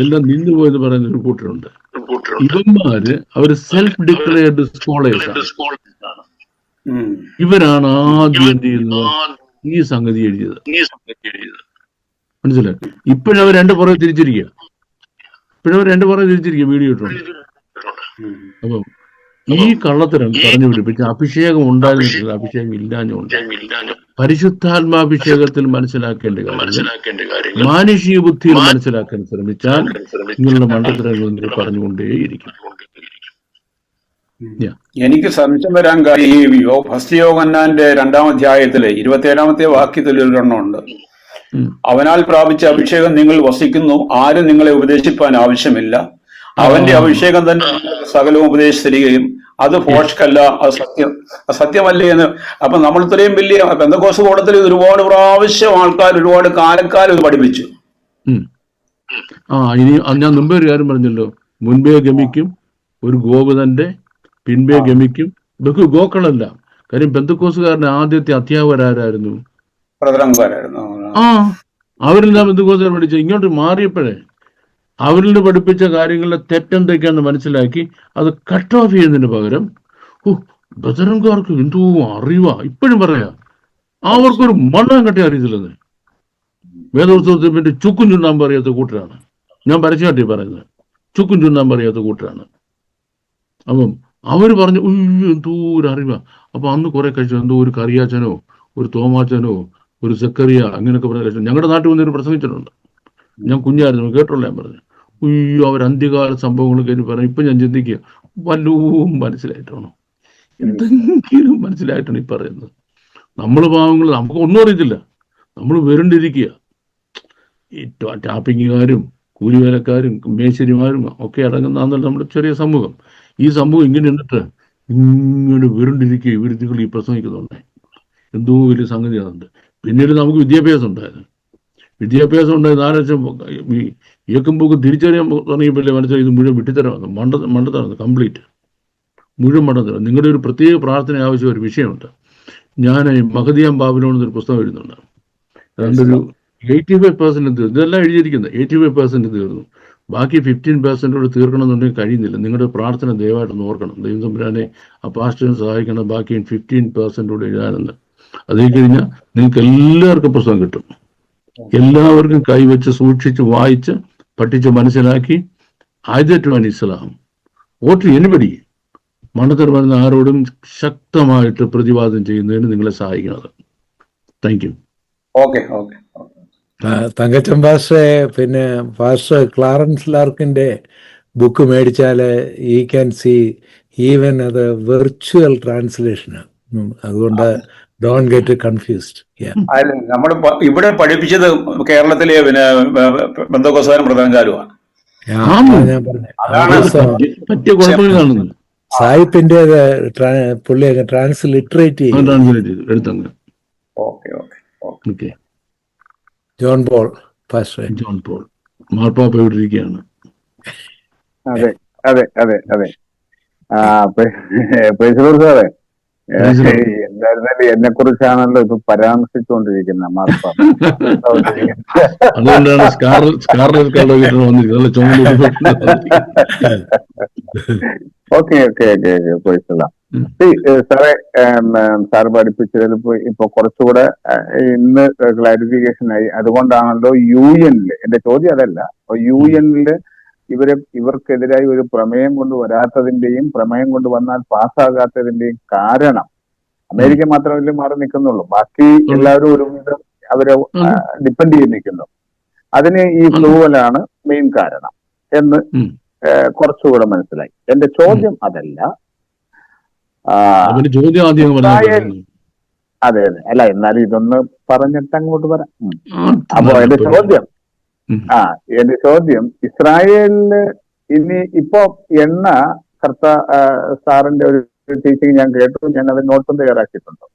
എല്ലാം നിന്നുപോയെന്ന് പറയുന്ന ഒരു കൂട്ടരുണ്ട്. ഇവന്മാര് അവര് സെൽഫ് ഡിക്ലെയർഡ് സ്കോളേഴ്സ് ആണ്. ഇവരാണ് ആദ്യം എന്ത് ചെയ്യുന്നത്, ഈ സംഗതി എഴുതിയത്. മനസ്സിലായി? ഇപ്പോഴവർ രണ്ട് പുറകെ തിരിച്ചിരിക്കുക. വീഡിയോ ഇട്ടുണ്ട്. അപ്പം ഈ കള്ളത്തരം പറഞ്ഞു പിടിപ്പിച്ച അഭിഷേകം ഉണ്ടായിരുന്നില്ല, അഭിഷേകം ഇല്ലാഞ്ഞുണ്ട്. പരിശുദ്ധാത്മാഭിഷേകത്തിൽ മനസ്സിലാക്കേണ്ട കാര്യം മാനുഷിക ബുദ്ധിയിൽ മനസ്സിലാക്കാൻ ശ്രമിച്ചാൽ നിങ്ങളുടെ മണ്ടത്തരങ്ങൾ പറഞ്ഞുകൊണ്ടേയിരിക്കും. എനിക്ക് സംശയം വരാൻ കാര്യം ഈ ഫസ്റ്റ് യോഹന്നാന്റെ 2-ാം അധ്യായത്തിലെ 27-ാമത്തെ വാക്യത്തിൽ ഒരെണ്ണമുണ്ട്. അവനാൽ പ്രാപിച്ച അഭിഷേകം നിങ്ങൾ വസിക്കുന്നു, ആരും നിങ്ങളെ ഉപദേശിപ്പാൻ ആവശ്യമില്ല. അവന്റെ അഭിഷേകം തന്നെ സകലവും ഉപദേശിച്ചിരിക്കുകയും അത് ഫോഷ്കല്ല, അത് സത്യമല്ലേ എന്ന്. അപ്പൊ നമ്മൾ ഇത്രയും വലിയ പെന്തക്കോസ്ത് കൂടത്തിൽ ഒരുപാട് പ്രാവശ്യം ആൾക്കാർ ഒരുപാട് കാലക്കാലം ഇത് പഠിപ്പിച്ചു. ഇനി ഞാൻ മുമ്പേ ഒരു കാര്യം പറഞ്ഞല്ലോ, മുൻപേ ഗമിക്കും ഒരു ഗോപുതന്റെ, പിൻപേ ഗമിക്കും. ഇതൊക്കെ ഗോക്കളല്ല. കാര്യം പെന്തക്കോസ്തുകാരന്റെ ആദ്യത്തെ അധ്യാപകരായിരുന്നു. അവരെല്ലാം പെന്തക്കോസ്തുകാർ പഠിച്ച ഇങ്ങോട്ട് മാറിയപ്പോഴേ അവരിൽ നിന്ന് പഠിപ്പിച്ച കാര്യങ്ങളിലെ തെറ്റെന്തൊക്കെയാന്ന് മനസ്സിലാക്കി അത് കട്ട് ഓഫ് ചെയ്യുന്നതിന് പകരം ബദറംകാർക്ക് എന്തോ അറിവാ. ഇപ്പോഴും പറയാം, അവർക്കൊരു മണ്ണാൻ കട്ടി അറിയത്തില്ലെന്ന്. വേദോത്സവത്തിന് വേണ്ടി ചുക്കും ചുണ്ണാൻ പറയാത്ത കൂട്ടരാണ്. ഞാൻ പരസ്യമായിട്ട് പറയുന്നത്, ചുക്കും ചുണ്ണാൻ പറയാത്ത കൂട്ടരാണ്. അപ്പം അവര് പറഞ്ഞു എന്തോ ഒരു അറിവാ. അപ്പൊ അന്ന് കുറെ കഴിച്ചു എന്തോ ഒരു കറിയാച്ചനോ ഒരു തോമാച്ചനോ ഒരു സെക്കറിയ അങ്ങനെയൊക്കെ പറഞ്ഞ ഞങ്ങളുടെ നാട്ടിൽ വന്നൊരു പ്രസംഗിച്ചിട്ടുണ്ട്. ഞാൻ കുഞ്ഞായിരുന്നു, കേട്ടോളൂ. ഞാൻ പറഞ്ഞു അവർ അന്ത്യകാല സംഭവങ്ങൾ കഴിഞ്ഞ് പറഞ്ഞു. ഇപ്പൊ ഞാൻ ചിന്തിക്കുക, വല്ലതും മനസ്സിലായിട്ടാണോ, എന്തെങ്കിലും മനസ്സിലായിട്ടാണ് ഈ പറയുന്നത്. നമ്മൾ പാവങ്ങൾ, നമുക്ക് ഒന്നും അറിയത്തില്ല. നമ്മൾ വെറുണ്ടിരിക്കുക. ഈ ടാപ്പിങ്ങുകാരും കൂലിവേലക്കാരും മേശരിമാരും ഒക്കെ അടങ്ങുന്നതാണല്ലോ നമ്മുടെ ചെറിയ സമൂഹം. ഈ സമൂഹം ഇങ്ങനെ എന്നിട്ട് ഇങ്ങനെ വെറുണ്ടിരിക്കുക. വിരുദ്ധകൾ ഈ പ്രസംഗിക്കുന്നുണ്ട്, എന്തോ വലിയ സംഗതിയാണുണ്ട്. പിന്നീട് നമുക്ക് വിദ്യാഭ്യാസം ഉണ്ടായത്. ഈ ഏക്കുമ്പോക്ക് തിരിച്ചറിയാൻ തുടങ്ങിയപ്പോഴേ മനസ്സിലായി ഇത് മുഴുവൻ വിട്ടിത്തരമാണ്, മണ്ടത്തരമാണ്, കംപ്ലീറ്റ് മുഴുവൻ മണ്ടത്തരം. നിങ്ങളുടെ ഒരു പ്രത്യേക പ്രാർത്ഥന ആവശ്യം ഒരു വിഷയമുണ്ട്. ഞാൻ മഹദിയാം ബാബിലോൺ എന്നൊരു പുസ്തകം എഴുതുന്നുണ്ട്. അതുകൊണ്ടൊരു 85% തീർന്നു. ഇതെല്ലാം എഴുതിയിരിക്കുന്നത് 85% തീർന്നു. ബാക്കി 15% തീർക്കണമെന്നുണ്ടെങ്കിൽ കഴിയുന്നില്ല. നിങ്ങളുടെ പ്രാർത്ഥന ദയവായിട്ടൊന്ന് ഓർക്കണം. ദൈവം തമ്പുരാനെ ആ പാസ്റ്ററിനെ സഹായിക്കണം. ബാക്കി 15% എഴുതാനെന്ന്. അതേ കഴിഞ്ഞാൽ നിങ്ങൾക്ക് എല്ലാവർക്കും പുസ്തകം കിട്ടും. എല്ലാവർക്കും കൈവച്ച് സൂക്ഷിച്ച് വായിച്ച് പഠിച്ച് മനസ്സിലാക്കി ആദ്യമായിട്ടാണ് ഇസ്ലാം വോട്ട് എനിബടി മണ്ടത്തരം വരുന്ന ആരോടും ശക്തമായിട്ട് പ്രതിവാദം ചെയ്യുന്നതിന് നിങ്ങളെ സഹായിക്കുന്നത്. Thank you. തങ്കച്ചൻ പാസ്റ്ററെ, പിന്നെ പാസ്റ്റർ ക്ലാറൻസ് ലാർക്കിന്റെ ബുക്ക് മേടിച്ചാല് ഈ ക്യാൻ സി ഈവൻ അത് വെർച്വൽ ട്രാൻസ്ലേഷനാണ്. അതുകൊണ്ട് ഡോണ്ട് ഗെറ്റ് കൺഫ്യൂസ്ഡ്. നമ്മൾ ഇവിടെ പഠിപ്പിച്ചത് കേരളത്തിലെ പിന്നെ ബന്ധക്കോസാരും പ്രധാനകാരുമാണ്. ഞാൻ പറഞ്ഞു സാഹിബിന്റെ പുള്ളി ട്രാൻസ്ലിറ്ററേറ്റ് ചെയ്യും. John Paul pastor, John Paul മാർപ്പാപ്പ ഇവിടെ ഇരിക്കുകയാണ്. അതെ അതെ അതെ അതെ. സാറേ, എന്തായിരുന്നാലും എന്നെ കുറിച്ചാണല്ലോ ഇപ്പൊ പരാമർശിച്ചുകൊണ്ടിരിക്കുന്നത് മാർപ്പാപ്പ. അതുകൊണ്ടാണ് ഓക്കെ ഓക്കെ ഓക്കെ ഓക്കെ പോയിക്കൊള്ളാം. സാറേ, സാർ പഠിപ്പിച്ചതിൽ ഇപ്പൊ കുറച്ചുകൂടെ ഇന്ന് ക്ലാരിഫിക്കേഷൻ ആയി. അതുകൊണ്ടാണല്ലോ UN എന്റെ ചോദ്യം അതല്ല, UN ഇവർക്കെതിരായി ഒരു പ്രമേയം കൊണ്ട് വരാത്തതിന്റെയും പ്രമേയം കൊണ്ട് വന്നാൽ പാസ്സാകാത്തതിന്റെയും കാരണം അമേരിക്ക മാത്രമല്ലേ മാറി നിൽക്കുന്നുള്ളൂ, ബാക്കി എല്ലാവരും ഒരുവിധം അവരെ ഡിപ്പെൻഡ് ചെയ്ത് നിൽക്കുന്നു. അതിന് ഈ ഫ്ലൂവലാണ് മെയിൻ കാരണം എന്ന് കുറച്ചുകൂടെ മനസ്സിലായി. എന്റെ ചോദ്യം അതല്ല. അതെ അതെ, അല്ല എന്നാലും ഇതൊന്ന് പറഞ്ഞിട്ട് അങ്ങോട്ട് വരാം. അപ്പൊ എന്റെ ചോദ്യം ഇസ്രായേലിന് ഇനി ഇപ്പൊ എണ്ണ സാറിന്റെ ഒരു ടീച്ചിങ് ഞാൻ കേട്ടു, ഞാൻ അത് നോട്ടും തയ്യാറാക്കിയിട്ടുണ്ട്.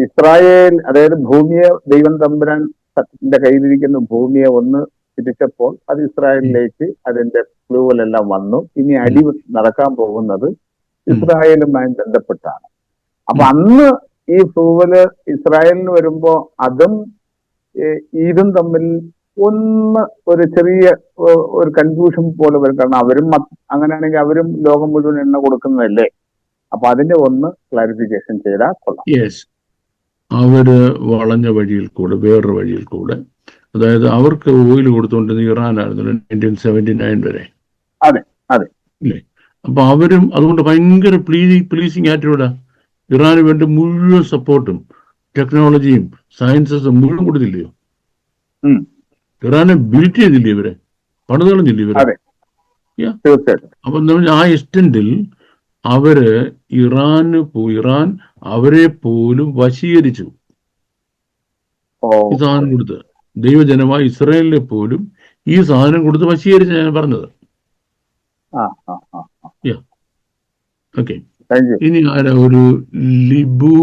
ഇസ്രായേൽ, അതായത് ഭൂമിയെ ദൈവം തമ്പുരാൻ കയ്യിലിരിക്കുന്ന ഭൂമിയെ ഒന്ന് തിരിച്ചപ്പോൾ അത് ഇസ്രായേലിലേക്ക് അതിന്റെ ഫ്ലൂവലെല്ലാം വന്നു. ഇനി അടി നടക്കാൻ പോകുന്നത് ഇസ്രായേലുമായി ബന്ധപ്പെട്ടാണ്. അപ്പൊ അന്ന് ഈ ഫ്ലൂവല് ഇസ്രായേലിന് വരുമ്പോ അതും ഇതും തമ്മിൽ ഒന്ന് ഒരു ചെറിയ ഒരു കൺഫ്യൂഷൻ പോലെ വരും. കാരണം അവരും അങ്ങനെയാണെങ്കിൽ അവരും ലോകം മുഴുവൻ എണ്ണ കൊടുക്കുന്നതല്ലേ. അപ്പൊ അതിന്റെ ഒന്ന് ക്ലാരിഫിക്കേഷൻ ചെയ്താൽ കൊള്ളാം. യെസ്, അവര് വളഞ്ഞ വഴിയിൽ കൂടെ, വേറൊരു വഴിയിൽ കൂടെ, അതായത് അവർക്ക് ഓയിൽ കൊടുത്തുകൊണ്ടിരുന്ന ഇറാനായിരുന്നു 1979 വരെ. അതെ അതെ ഇല്ലേ? അപ്പൊ അവരും അതുകൊണ്ട് ഭയങ്കര പ്ലീസിങ് ആറ്റിറ്റ്യൂഡാ. ഇറാന് വേണ്ടി മുഴുവൻ സപ്പോർട്ടും ടെക്നോളജിയും സയൻസസും മുഴുവൻ കൊടുത്തില്ലയോ? ഇറാനെ ബിൽറ്റ് ചെയ്തില്ലേ ഇവരെ, പണിതളഞ്ഞില്ലേ ഇവരെ? തീർച്ചയായിട്ടും. അപ്പൊ ആ എക്സ്റ്റെന്റിൽ അവര് ഇറാൻ അവരെ പോലും വശീകരിച്ചു. ഈ സാധനം കൊടുത്ത് ദൈവജനമായ ഇസ്രായേലിനെ പോലും ഈ സാധനം കൊടുത്ത് വശീകരിച്ച ഞാൻ പറഞ്ഞത്. ഓക്കെ, ഇനി ആരാ? ഒരു ലിബു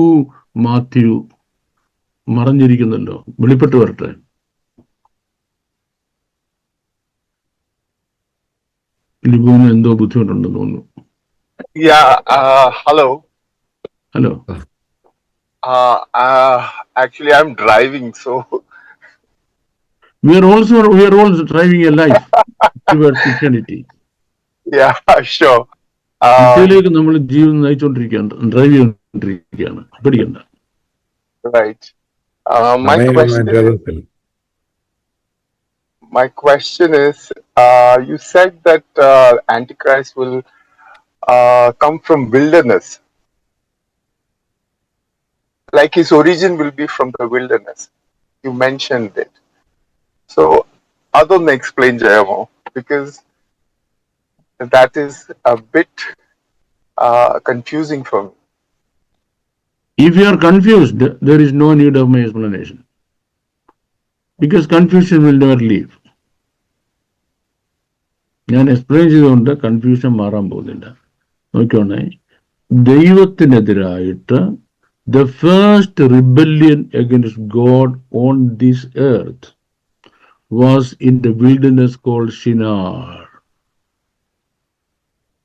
മാത്യു മറഞ്ഞിരിക്കുന്നല്ലോ, വെളിപ്പെട്ട് വരട്ടെ. ലിബുവിന് എന്തോ ബുദ്ധിമുട്ടുണ്ടെന്ന് തോന്നുന്നു. Hello. Hello. Actually, I'm driving, so we are also driving a life towards eternity. Yeah, sure. ഇതിലേക്ക് നമ്മൾ ജീവിതം നയിച്ചുകൊണ്ടിരിക്കുകയാണ്, ഡ്രൈവ് ചെയ്തുകൊണ്ടിരിക്കുകയാണ്. പേടിക്കണ്ട. Right. My question is, you said that Antichrist will come from wilderness, like his origin will be from the wilderness. You mentioned it. So, adonne explain Jayamo, because that is a bit confusing for me. If you are confused, there is no need of my explanation, because confusion will never leave. ഞാൻ explain ചെയ്തുകൊണ്ട് confusion മാറാൻ പോകുന്നില്ല. നോക്കിയോണേ, ദൈവത്തിനെതിരായിട്ട് the first rebellion against God on this earth was in the wilderness called Shinar.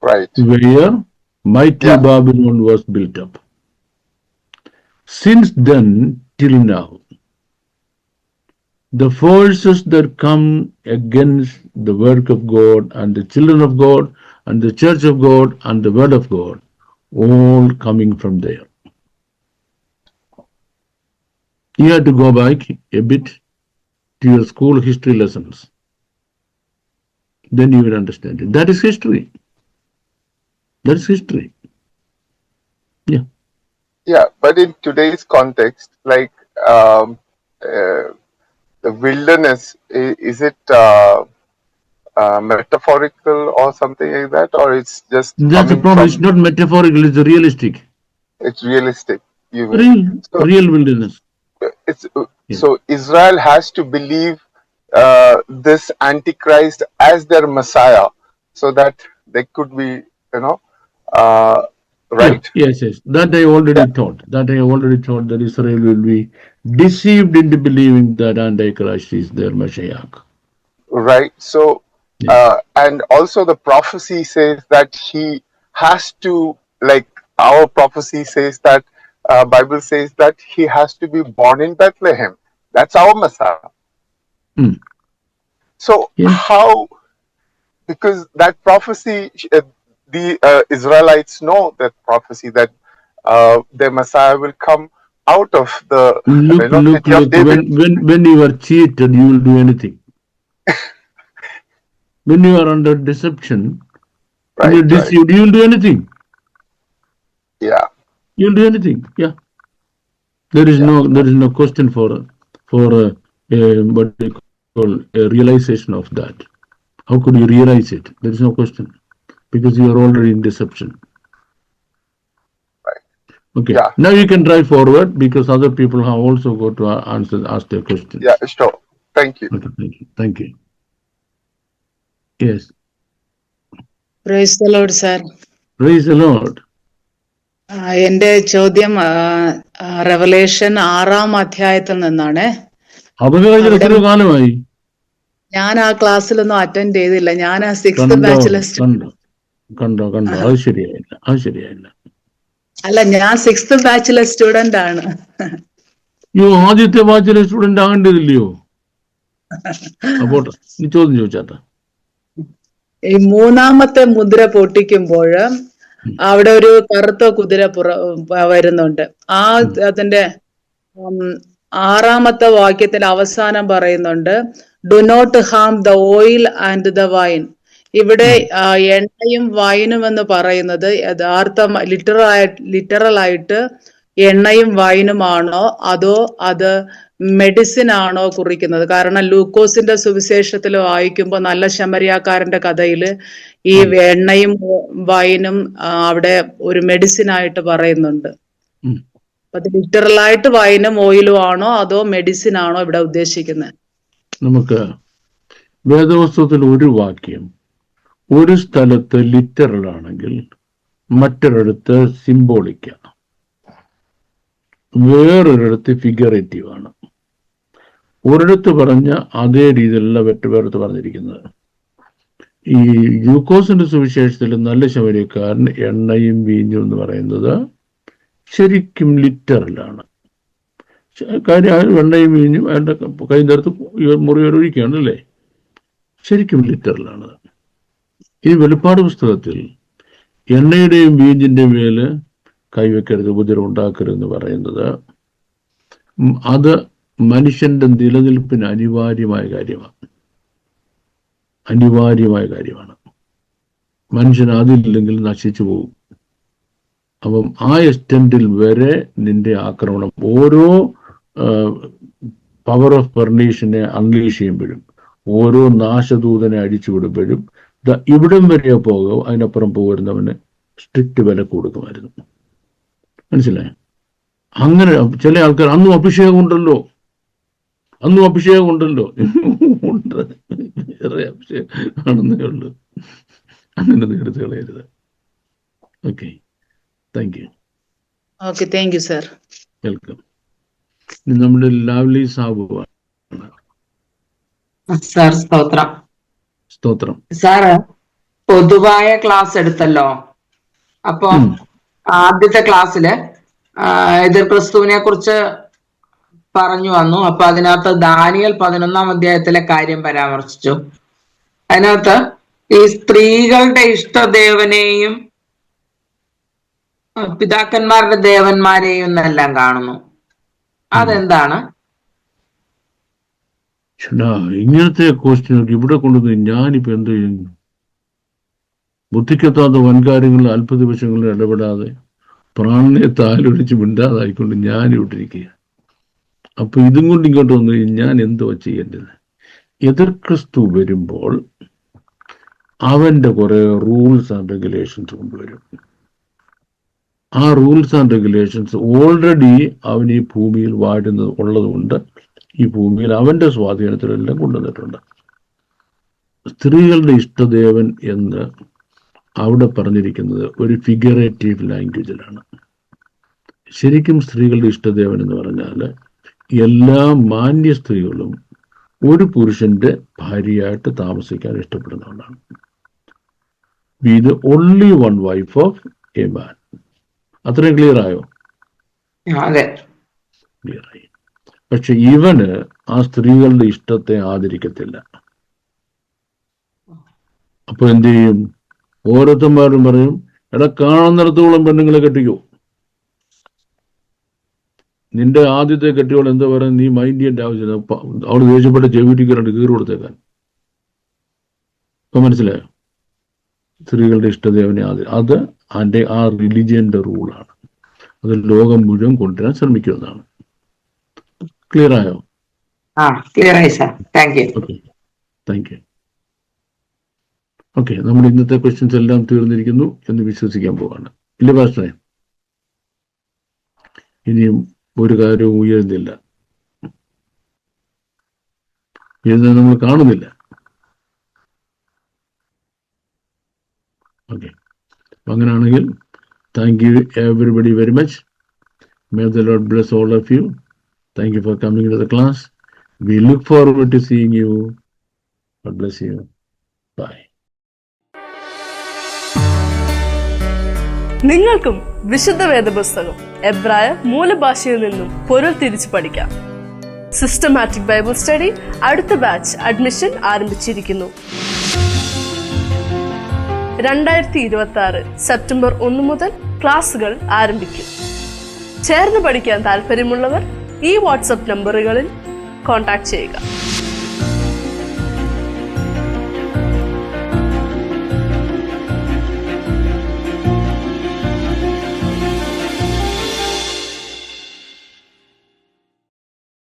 Right. Where mighty Babylon was built up. Since then till now, the forces that come against the work of God and the children of God and the church of God and the word of God, all coming from there. You have to go back a bit to your school history lessons. Then you will understand it. That is history. That is history. Yeah. Yeah, but in today's context, like the wilderness, is it metaphorical or something like that, or it's just that's the problem. It's not metaphorical, it's realistic. It's realistic. Real wilderness. It's so Israel has to believe this Antichrist as their Messiah, so that they could be, right? Yes. That I already taught. That Israel will be deceived into believing that Antichrist is their Messiah. Right. So, and also the prophecy says that he has to, like our prophecy says that, Bible says that he has to be born in Bethlehem. That's our Messiah. So how, because that prophecy, the Israelites know that prophecy, that their Messiah will come out of the look. When you are cheated, you will do anything. When you are under deception, when you are deceived, you will do anything. Yeah. You will do anything. Yeah. There is no question for what they call a realization of that. How could you realize it? There is no question, because you are already in deception. Right. Okay. Yeah. Now you can drive forward, because other people have also got to ask their questions. Yeah, sure. Thank you. Okay, thank you. Yes. Praise the Lord, sir. Praise the Lord. എന്റെ ചോദ്യം revelation 6-ാം അധ്യായത്തിൽ നിന്നാണ്. ഞാൻ ആ ക്ലാസ്സിലൊന്നും attend ചെയ്തില്ല. ഞാൻ ആ 6th ബാച്ചിലെ കണ്ടോ അത് ശരിയായില്ല. അല്ല, ഞാൻ 6th ബാച്ചിലെ സ്റ്റുഡന്റ് ആണ്. ആദ്യത്തെ ബാച്ചിലെ സ്റ്റുഡന്റ് ആകേണ്ടതില്ലയോ? അപ്പോൾ നീ ചോദ്യം ചോദിച്ചാട്ടെ. ഈ മൂന്നാമത്തെ മുദ്ര പൊട്ടിക്കുമ്പോൾ അവിടെ ഒരു കറുത്ത കുതിര വരുന്നുണ്ട്. അതിന്റെ 6ാമത്തെ വാക്യത്തിൽ അവസാനം പറയുന്നുണ്ട്, do not harm the oil and the wine. ഇവിടെ എണ്ണയും വൈനും എന്ന് പറയുന്നത് യഥാർത്ഥം ലിറ്ററൽ ആയിട്ട് എണ്ണയും വൈനുമാണോ അതോ അത് മെഡിസിൻ ആണോ കുറിക്കുന്നത്? കാരണം ലൂക്കോസിന്റെ സുവിശേഷത്തിൽ വായിക്കുമ്പോൾ നല്ല ശമരിയാക്കാരന്റെ കഥയില് ഈ എണ്ണയും വൈനും അവിടെ ഒരു മെഡിസിൻ ആയിട്ട് പറയുന്നുണ്ട്. അത് ലിറ്ററലായിട്ട് വൈനും ഓയിലും ആണോ അതോ മെഡിസിൻ ആണോ ഇവിടെ ഉദ്ദേശിക്കുന്നത്? നമുക്ക് വേദപുസ്തകത്തിൽ ഒരു വാക്യം ഒരു സ്ഥലത്ത് ലിറ്ററൽ ആണെങ്കിൽ മറ്റൊരിടത്ത് സിംബോളിക്കാണ്, വേറൊരിടത്ത് ഫിഗറേറ്റീവ് ആണ്. ഒരിടത്ത് പറഞ്ഞ അതേ രീതിയിലുള്ള വേറെടുത്ത് പറഞ്ഞിരിക്കുന്നത്. ഈ ലൂക്കോസിന്റെ സുവിശേഷത്തിൽ നല്ല ശമരിയക്കാരൻ എണ്ണയും വീഞ്ഞും എന്ന് പറയുന്നത് ശരിക്കും ലിറ്ററലാണ്. കാര്യം എണ്ണയും വീഞ്ഞും അതിൻ്റെ കൈ നേരത്ത് മുറിയൊരുക്കുകയാണ് അല്ലേ, ശരിക്കും ലിറ്ററലാണ്. ഈ വെളിപ്പാട് പുസ്തകത്തിൽ എണ്ണയുടെയും വീഞ്ഞിൻ്റെയും മേല് കൈവെക്കരുത്, ഉപദ്രവം ഉണ്ടാക്കരുതെന്ന് പറയുന്നത് അത് മനുഷ്യന്റെ നിലനിൽപ്പിന് അനിവാര്യമായ കാര്യമാണ്. മനുഷ്യൻ അതില്ലെങ്കിൽ നശിച്ചു പോകും. അപ്പം ആ എക്സ്റ്റെൻഡിൽ വരെ നിന്റെ ആക്രമണം ഓരോ പവർ ഓഫ് പെർണീഷനെ അൺലീഷ് ചെയ്യുമ്പോഴും ഓരോ നാശദൂതനെ അടിച്ചുവിടുമ്പോഴും ഇവിടം വരെ പോകും, അതിനപ്പുറം പോരുന്നവന് സ്ട്രിക്റ്റ് വില കൊടുക്കുമായിരുന്നു. മനസ്സിലായോ? അങ്ങനെ ചില ആൾക്കാർ അന്നും അഭിഷേകം ഉണ്ടല്ലോ ഉണ്ട്, വേറെ അഭിഷേകം ആണെന്നേ ഉള്ളൂ. അങ്ങനെ എടുത്ത് കളയരുത്. Okay, thank U. Okay, thank you sir. Welcome. നമ്മുടെ ലവ്ലി സാബു സാർ സ്തോത്രം. സ്തോത്രം. സാറ് പൊതുവായ ക്ലാസ് എടുത്തല്ലോ, അപ്പൊ ആദ്യത്തെ ക്ലാസ്സില് എതിർ ക്രിസ്തുവിനെ കുറിച്ച് പറഞ്ഞു വന്നു. അപ്പൊ അതിനകത്ത് ദാനിയേൽ 11-ാം അധ്യായത്തിലെ കാര്യം പരാമർശിച്ചു. അതിനകത്ത് ഈ സ്ത്രീകളുടെ ഇഷ്ടദേവനെയും പിതാക്കന്മാരുടെ ദേവന്മാരെയും എന്നെല്ലാം കാണുന്നു. അതെന്താണ്? ഇങ്ങനത്തെ ക്വസ്റ്റ്യൻ ഇവിടെ കൊണ്ടുവന്ന് ഞാനിപ്പോ എന്ത് ചെയ്യുന്നു? ബുദ്ധിക്കെത്താത്ത വൻകാര്യങ്ങളിൽ അത്ഭുത വശങ്ങളിൽ ഇടപെടാതെ പ്രാണനെ താലൊലിച്ച് മിണ്ടാതായിക്കൊണ്ട് ഞാനിവിട്ടിരിക്കുക. അപ്പൊ ഇതും കൊണ്ട് ഇങ്ങോട്ട് വന്നു ഞാൻ എന്തുവാ ചെയ്യേണ്ടത്? എതിർ ക്രിസ്തു വരുമ്പോൾ അവന്റെ കുറെ റൂൾസ് ആൻഡ് റെഗുലേഷൻസ് കൊണ്ടുവരും. ആ റൂൾസ് ആൻഡ് റെഗുലേഷൻസ് ഓൾറെഡി അവൻ ഈ ഭൂമിയിൽ വാഴുന്നത് ഉള്ളതുകൊണ്ട് ഈ ഭൂമിയിൽ അവന്റെ സ്വാധീനത്തിലെല്ലാം കൊണ്ടുവന്നിട്ടുണ്ട്. സ്ത്രീകളുടെ ഇഷ്ടദേവൻ എന്ന് അവിടെ പറഞ്ഞിരിക്കുന്നത് ഒരു ഫിഗറേറ്റീവ് ലാംഗ്വേജിലാണ്. ശരിക്കും സ്ത്രീകളുടെ ഇഷ്ടദേവൻ എന്ന് പറഞ്ഞാൽ എല്ലാ മാന്യ സ്ത്രീകളും ഒരു പുരുഷന്റെ ഭാര്യയായിട്ട് താമസിക്കാൻ ഇഷ്ടപ്പെടുന്നവരാണ്. Be the only one wife of a man. അത്രയും ക്ലിയർ ആയോ? ക്ലിയർ ആയി. പക്ഷെ ഇവന് ആ സ്ത്രീകളുടെ ഇഷ്ടത്തെ ആദരിക്കത്തില്ല. അപ്പൊ എന്ത് ചെയ്യും? ഓരോരുത്തന്മാരും പറയും, എടാ കാണുന്നിടത്തോളം പെണ്ണുങ്ങളെ കെട്ടിക്കോ. നിന്റെ ആദ്യത്തെ കെട്ടിയോൾ എന്താ പറയുക? നീ മൈൻഡ് ചെയ്യേണ്ട ആവശ്യമില്ല, അവള് ദേഷ്യപ്പെട്ട ചെവിട്ടിക്കരണ്ട് കീറി കൊടുത്തേക്കാൻ. ഇപ്പൊ മനസ്സിലായോ? സ്ത്രീകളുടെ ഇഷ്ടദേവനെ അത് അതിന്റെ ആ റിലിജിയന്റെ റൂളാണ്. അത് ലോകം മുഴുവൻ കൊണ്ടുവരാൻ ശ്രമിക്കുന്നതാണ്. ക്ലിയർ ആയോ? ക്ലിയർ ആയി sir. Thank you. Okay, thank U. Okay, നമ്മുടെ ഇന്നത്തെ ക്വസ്റ്റ്യൻസ് എല്ലാം തീർന്നിരിക്കുന്നു എന്ന് വിശ്വസിക്കാൻ പോവാണ്. ഇല്ല പാസ്റ്ററെ? ഇനിയും ഒരു കാര്യവും ഉയരുന്നില്ല, ഉയരുന്നത് നമ്മൾ കാണുന്നില്ല. ഓക്കെ, അങ്ങനെയാണെങ്കിൽ thank you everybody very much. May the Lord bless all of you. Thank you for coming to the class. We look forward to seeing you. God bless you. Bye. നിങ്ങൾക്കും വിശുദ്ധ വേദപുസ്തകം എബ്രായ മൂലഭാഷയിൽ നിന്നും പൊരുൾ തിരിച്ചു പഠിക്കാം. സിസ്റ്റമാറ്റിക് ബൈബിൾ സ്റ്റഡി അടുത്ത batch admission ആരംഭിച്ചിരിക്കുന്നു. 2026 സെപ്റ്റംബർ 1 മുതൽ ക്ലാസുകൾ ആരംഭിക്കും. ചേർന്ന് പഠിക്കാൻ താല്പര്യമുള്ളവർ ഈ വാട്സ്ആപ്പ് നമ്പറുകളിൽ കോൺടാക്ട് ചെയ്യുക.